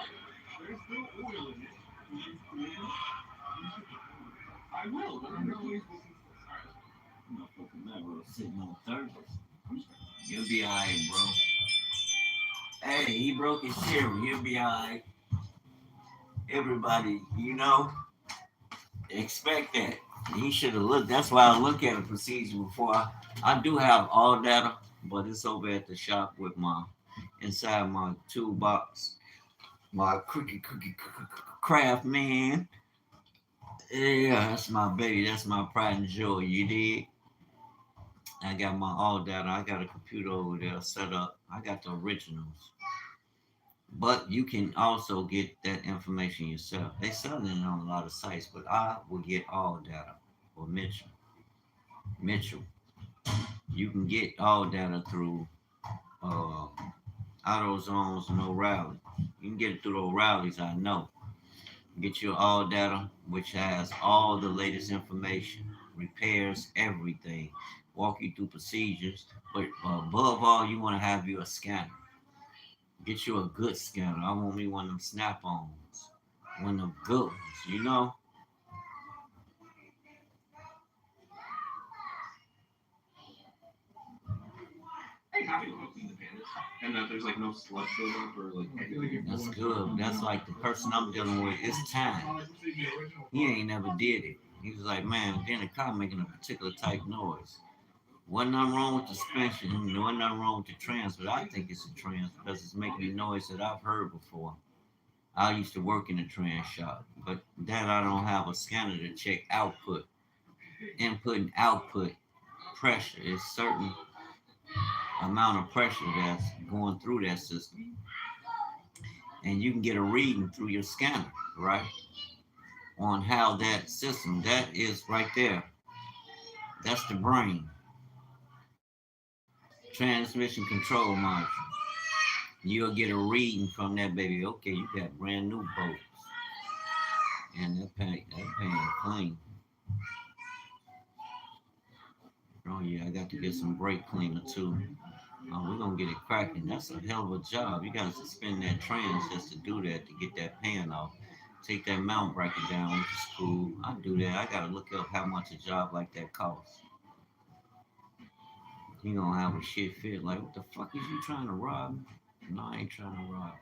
I will, but I'm really Motherfucking man, sitting on Thursdays. He'll be alright, bro. Hey, he broke his cherry. He'll be alright. Everybody, expect that. He should have looked. That's why I look at a procedure before. I do have all data, but it's over at the shop with my inside my toolbox. My cookie craft man. Yeah, that's my baby. That's my pride and joy. You did. I got my all data. I got a computer over there set up. I got the originals. But you can also get that information yourself. They selling it on a lot of sites, but I will get all data or Mitchell. Mitchell. You can get all data through uh, AutoZones and O'Reilly. You can get it through O'Reilly's, I know. Get your all data, which has all the latest information, repairs, everything. Walk you through procedures. But above all, you want to have you a scanner. Get you a good scanner. I want me one of them snap-ons. One of them good ones. hey, happy to clean the pan. And that there's like no sludge buildup or like anything. That's good. That's like the person I'm dealing with. It's time. He ain't never did it. He was like, man, then the car making a particular type noise. Wasn't nothing wrong with the suspension. Wasn't nothing wrong with the trans, but I think it's a trans because it's making a noise that I've heard before. I used to work in a trans shop, but that I don't have a scanner to check output. Input and output pressure is certain amount of pressure that's going through that system. And you can get a reading through your scanner, right? On how that system, that is right there. That's the brain. Transmission control module. You'll get a reading from that baby. Okay, you got brand new bolts. And that pan clean. Oh yeah, I got to get some brake cleaner too. We're gonna get it cracking. That's a hell of a job. You gotta suspend that trans just to do that to get that pan off. Take that mount bracket down, which is cool. I do that. I gotta look up how much a job like that costs. You gonna have a shit fit like, what the fuck is you trying to rob me? No, I ain't trying to rob.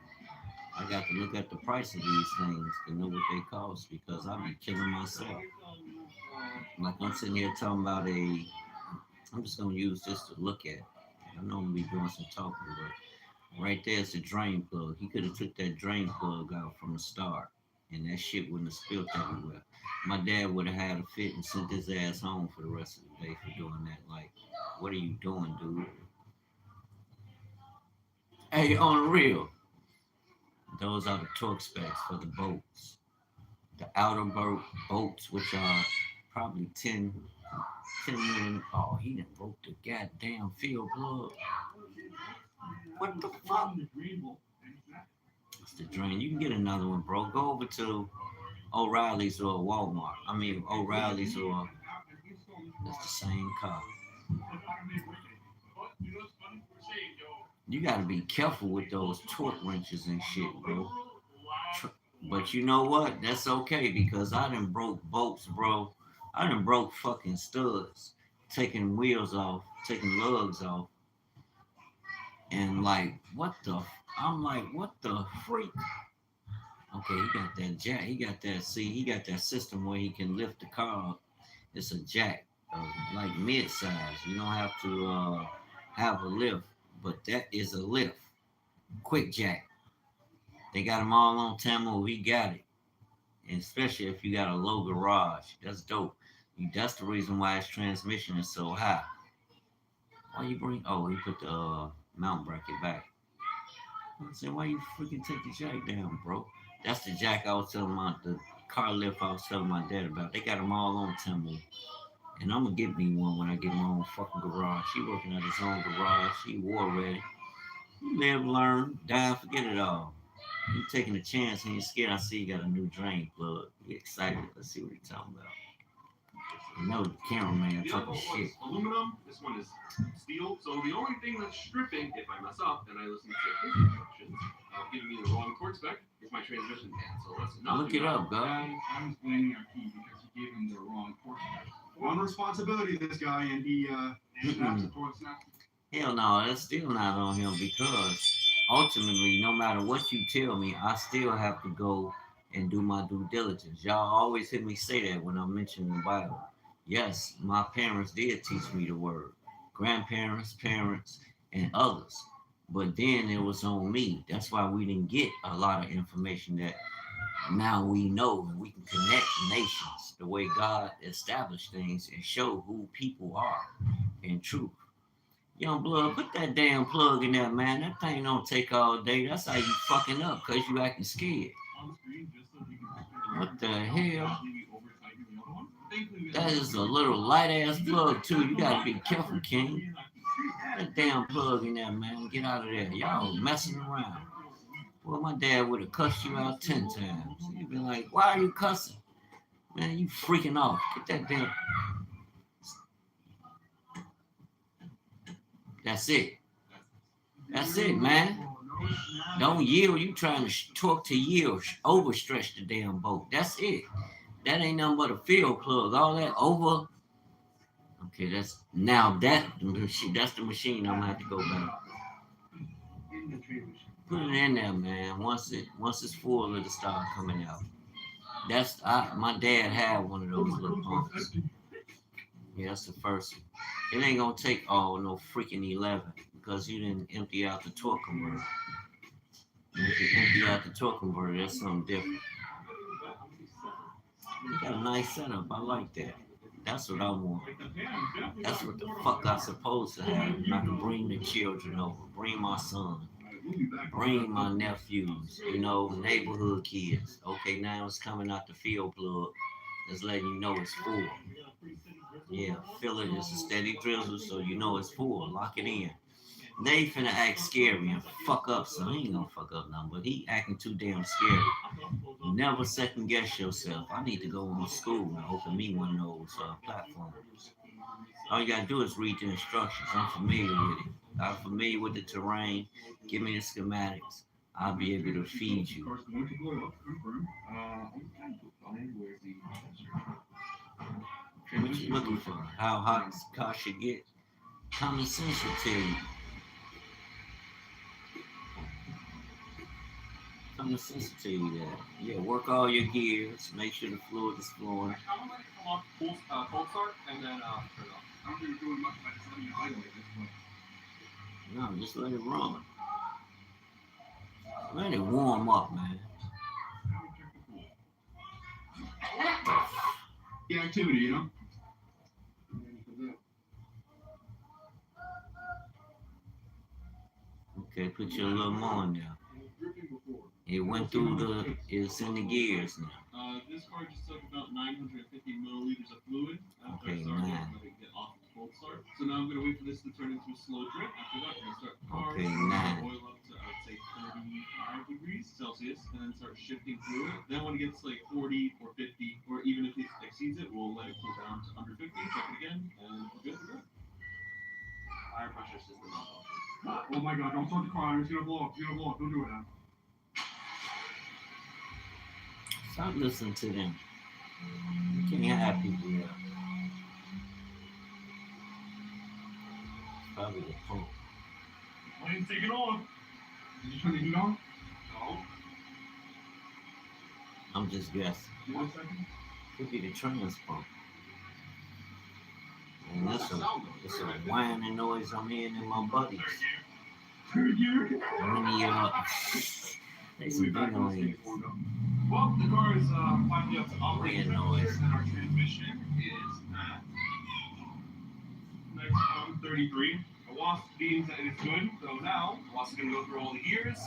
I got to look at the price of these things to know what they cost because I be killing myself. Like I'm sitting here talking about I'm just gonna use this to look at. I know I'm gonna be doing some talking, but right there's the drain plug. He could have took that drain plug out from the start, and that shit wouldn't have spilled everywhere. My dad would have had a fit and sent his ass home for the rest of the day for doing that. Like, what are you doing, dude? Hey, on the real, those are the torque specs for the bolts. the outer bolts, which are probably 10 million. Oh, he done broke the goddamn field plug. What the fuck? It's the drain. You can get another one, bro. Go over to O'Reilly's or Walmart. I mean, O'Reilly's or that's the same car. You gotta be careful with those torque wrenches and shit, bro. But you know what? That's okay because I done broke bolts, bro. I done broke fucking studs, taking wheels off, taking lugs off, and like, what the? I'm like, what the freak? Okay, he got that jack. He got that. See, he got that system where he can lift the car up. It's a jack, like mid-size. You don't have to have a lift, but that is a lift. Quick jack. They got them all on Tamo. We got it, and especially if you got a low garage, that's dope. That's the reason why his transmission is so high. Why you bring? Oh, he put the mount bracket back. I said, why you freaking take the jack down, bro? That's the jack I was telling the car lift I was telling my dad about. They got them all on Temu. And I'm gonna get me one when I get my own fucking garage. He working at his own garage. He war ready. He live, learn, die, forget it all. He taking a chance. He ain't scared. I see he got a new drain plug. He excited. Let's see what he's talking about. No cameraman talking shit. Aluminum. This one is steel. So the only thing that's stripping, if I mess up and I listen to his instructions, giving me the wrong torque spec, is my transmission pan. So that's not. Look it up, guys. I was blaming our key because he gave him the wrong torque spec. On responsibility, this guy, and he snaps the torque. Hell no, that's still not on him because ultimately, no matter what you tell me, I still have to go and do my due diligence. Y'all always hear me say that when I mention the Bible. Yes, my parents did teach me the word, grandparents, parents, and others. But then it was on me. That's why we didn't get a lot of information that now we know and we can connect nations the way God established things and show who people are in truth. Young blood, put that damn plug in there, man. That thing don't take all day. That's how you fucking up because you acting scared. What the hell? That is a little light ass plug too. You gotta be careful, King. That damn plug in there, man. Get out of there. Y'all messing around. Well, my dad would have cussed you out 10 times. He'd be like, why are you cussing? Man, you freaking off. Get that damn. That's it. That's it, man. Don't yield. You trying to talk to yield. Overstretch the damn boat. That's it. That ain't nothing but a field plug. All that over. Okay, that's the machine. I'm gonna have to go back. Put it in there, man. Once it's full, it'll start coming out. My dad had one of those little pumps. Yeah, that's the first one. It ain't gonna take no freaking 11 because you didn't empty out the torque converter. And if you empty out the torque converter, that's something different. You got a nice setup. I like that. That's what I want. That's what the fuck I'm supposed to have. I can bring the children over, bring my son, bring my nephews, neighborhood kids. Okay, now it's coming out the field plug. It's letting you know it's full. Yeah, fill it. It's a steady drizzle, so you know it's full. Lock it in. They finna act scary and fuck up, so he ain't gonna fuck up nothing, but he acting too damn scary. You never second guess yourself. I need to go on school and open me one of those platforms. All you gotta do is read the instructions. I'm familiar with it. I'm familiar with the terrain. Give me the schematics. I'll be able to feed you. What you looking for? How hot this car should get? Common sense will tell you. Common sense will tell you that. Yeah, work all your gears. Make sure the fluid is flowing. Cold start and then turn it off. I don't think we're doing much by just letting it idle at this point. No, just let it run. Let it warm up, man. The activity, you know? Okay, put your little more in there. It went through it's in the gears now. This car 950 milliliters of fluid after Okay, I started. nine. I'm going to get off the cold start. So now I'm going to wait for this to turn into a slow drip. After that, I'm going to start the car. Okay, Oil nine. up to, I would say, 35 degrees Celsius, and then start shifting fluid. Then when it gets like 40 or 50, or even if it exceeds it, we'll let it cool down to under 50, check it again, and we're good to go. Tire pressure system malfunction. Oh my god, don't start the car, it's going to blow up, don't do it now. Stop listening to them. You can't have people there. Probably the pump. Why didn't take it on? Did you turn the heat on? No. I'm just guessing. 1 second. Could be the trans pump. And that's a whining noise I'm hearing in my buddies. Third gear. Many they some big noise. Well, the car is finally up to operating Weird temperature, noise. and our transmission is at nice 33. The wasp means that it's good, so now the wasp is going to go through all the gears,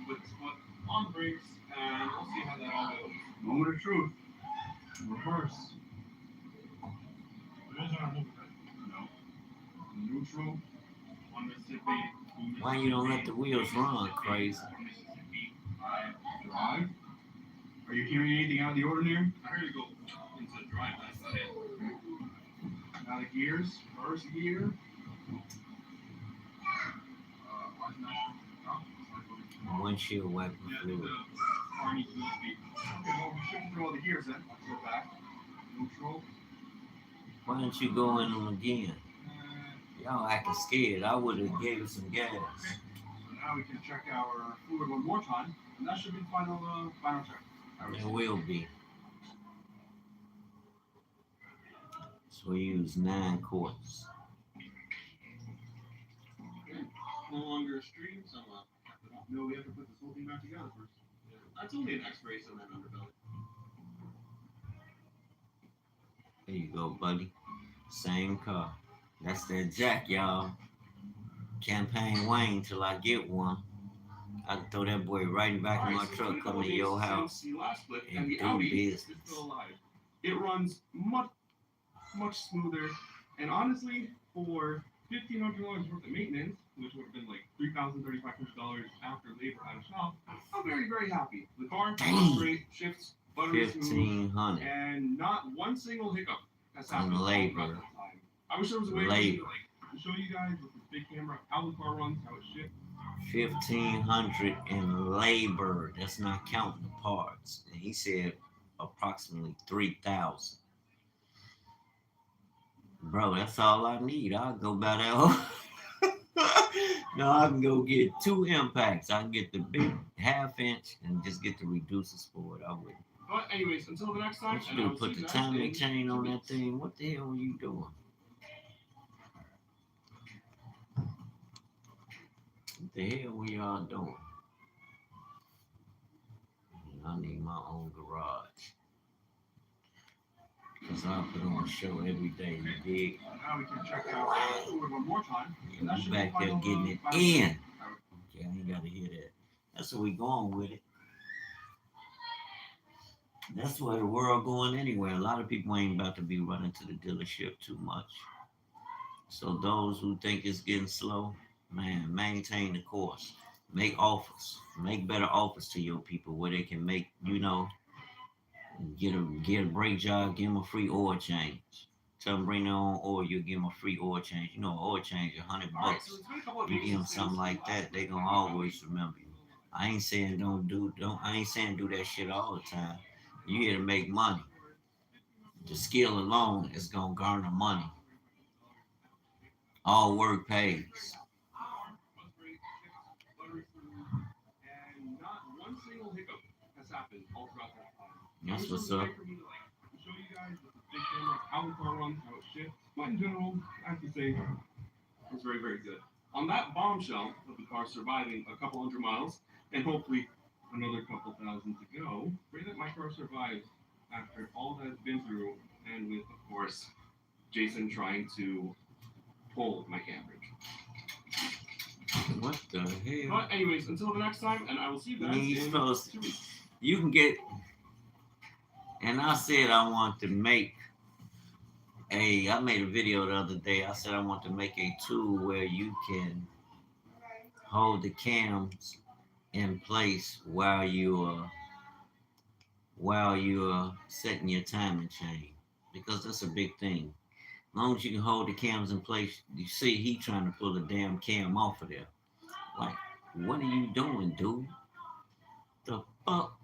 put his foot on the brakes, and we'll see how that all goes. Moment of truth. Reverse. Wheels aren't moving, right? No. Neutral. One Mississippi. Why you don't let the wheels run, crazy? Mississippi. Drive. Are you hearing anything out of the ordinary? I heard it go into drive. That's not it. Now the gears. First gear. Windshield wiper Yeah, fluid. the car needs wheel speed. Okay, well, we're shifting through all the gears then. Let's go back. Neutral. Why don't you go in them again? Y'all acting scared. I would have gave it some gas. So now we can check our fluid one more time, and that should be the final check. It will be. So we use 9 quarts. No longer a stream, so No, we have to put this whole thing back together first. that's only an X-ray, so that underbelly. There you go, buddy. Same car. That's that jack, y'all. Campaign Wayne till I get one. I can throw that boy right back in my truck, come to your house, The last flip, and and the do Audi business. is still alive. It runs much smoother, and honestly, for $1,500 worth of maintenance, which would have been like $3,000-$3,500 after labor out of shop, I'm very, very happy. The car runs great, shifts buttery smooth, 1,500 and not one single hiccup has on happened all throughout labor. that time. I wish there was a way Labor. to show you guys with this big camera how the car runs, how it shifts. 1,500 in labor. That's not counting the parts. And he said approximately 3,000. Bro, that's all I need. I'll go buy that whole. No, I can go get 2 impacts. I can get the big 1/2 inch and just get the reducers for it. I would. But anyways, until the next time, What and you I do? will Put see the you guys timing in chain 2 on that weeks. thing? What the hell are you doing? What the hell were y'all doing? I need my own garage. Cause I put on a show every day, you dig? Now we can check out fluid one more time. And that You should be back the there final, getting it final in. check. Okay, I ain't gotta hear that. That's where we going with it. That's where the world going anyway. A lot of people ain't about to be running to the dealership too much. So those who think it's getting slow, man, maintain the course. Make offers. Make better offers to your people where they can make, get a brake job, give them a free oil change. Tell them bring their own oil, you give them a free oil change. You know, an oil change, $100 Alright, bucks. so it's been a couple of You days give them since something the like last that, they flip. gonna always remember you. I ain't saying I ain't saying do that shit all the time. You here to make money. The skill alone is gonna garner money. All work pays. And not one single hiccup has happened all throughout that time. That's I wish what's there was a up. way for me to show you guys with the big camera how the car runs, how it shifts. But in general, I have to say, it's very, very good. On that bombshell of the car surviving a couple hundred miles, and hopefully another couple thousand to go, pray that my car survives after all that it's been through, and with, of course, Jason trying to pull my camera. What the hell? But anyways, until the next time, and I will see you guys These in fellas, 2 weeks. you can get And I said I want to make I made a video the other day. I said I want to make a tool where you can hold the cams in place while you're setting your timing chain, because that's a big thing. As long as you can hold the cams in place, you see he trying to pull the damn cam off of there. Like, what are you doing, dude? The fuck?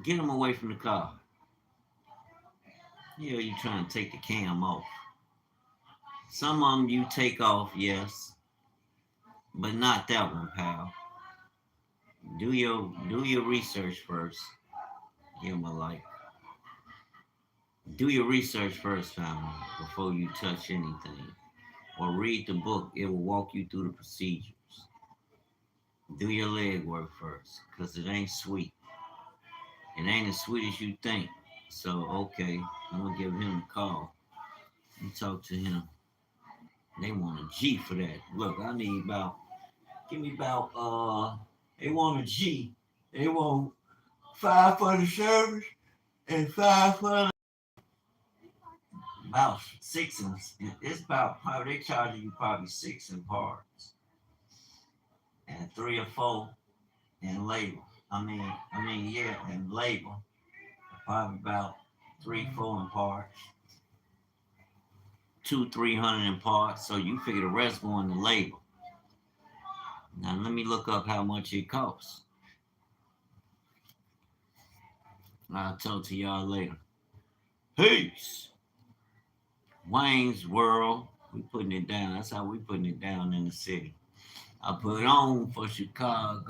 Get him away from the car. Yeah, you trying to take the cam off. Some of them you take off, yes, but not that one, pal. Do your research first. Give him a like. Do your research first, family, before you touch anything. Or read the book. It will walk you through the procedures. Do your leg work first, because it ain't sweet. It ain't as sweet as you think. So, okay, I'm going to give him a call and talk to him. They want a G for that. Look, I need about, give me about, they want a G. They want 5 for the service and 5 for the, about 6 and, it's about, probably, they charging you probably 6 in parts and 3 or 4 in labor. Yeah, in labor. Probably about 3, 4 in parts. 200-300 in parts. So you figure the rest going to labor. Now let me look up how much it costs. I'll talk to y'all later. Peace. Wayne's World. We putting it down. That's how we putting it down in the city. I put on for Chicago.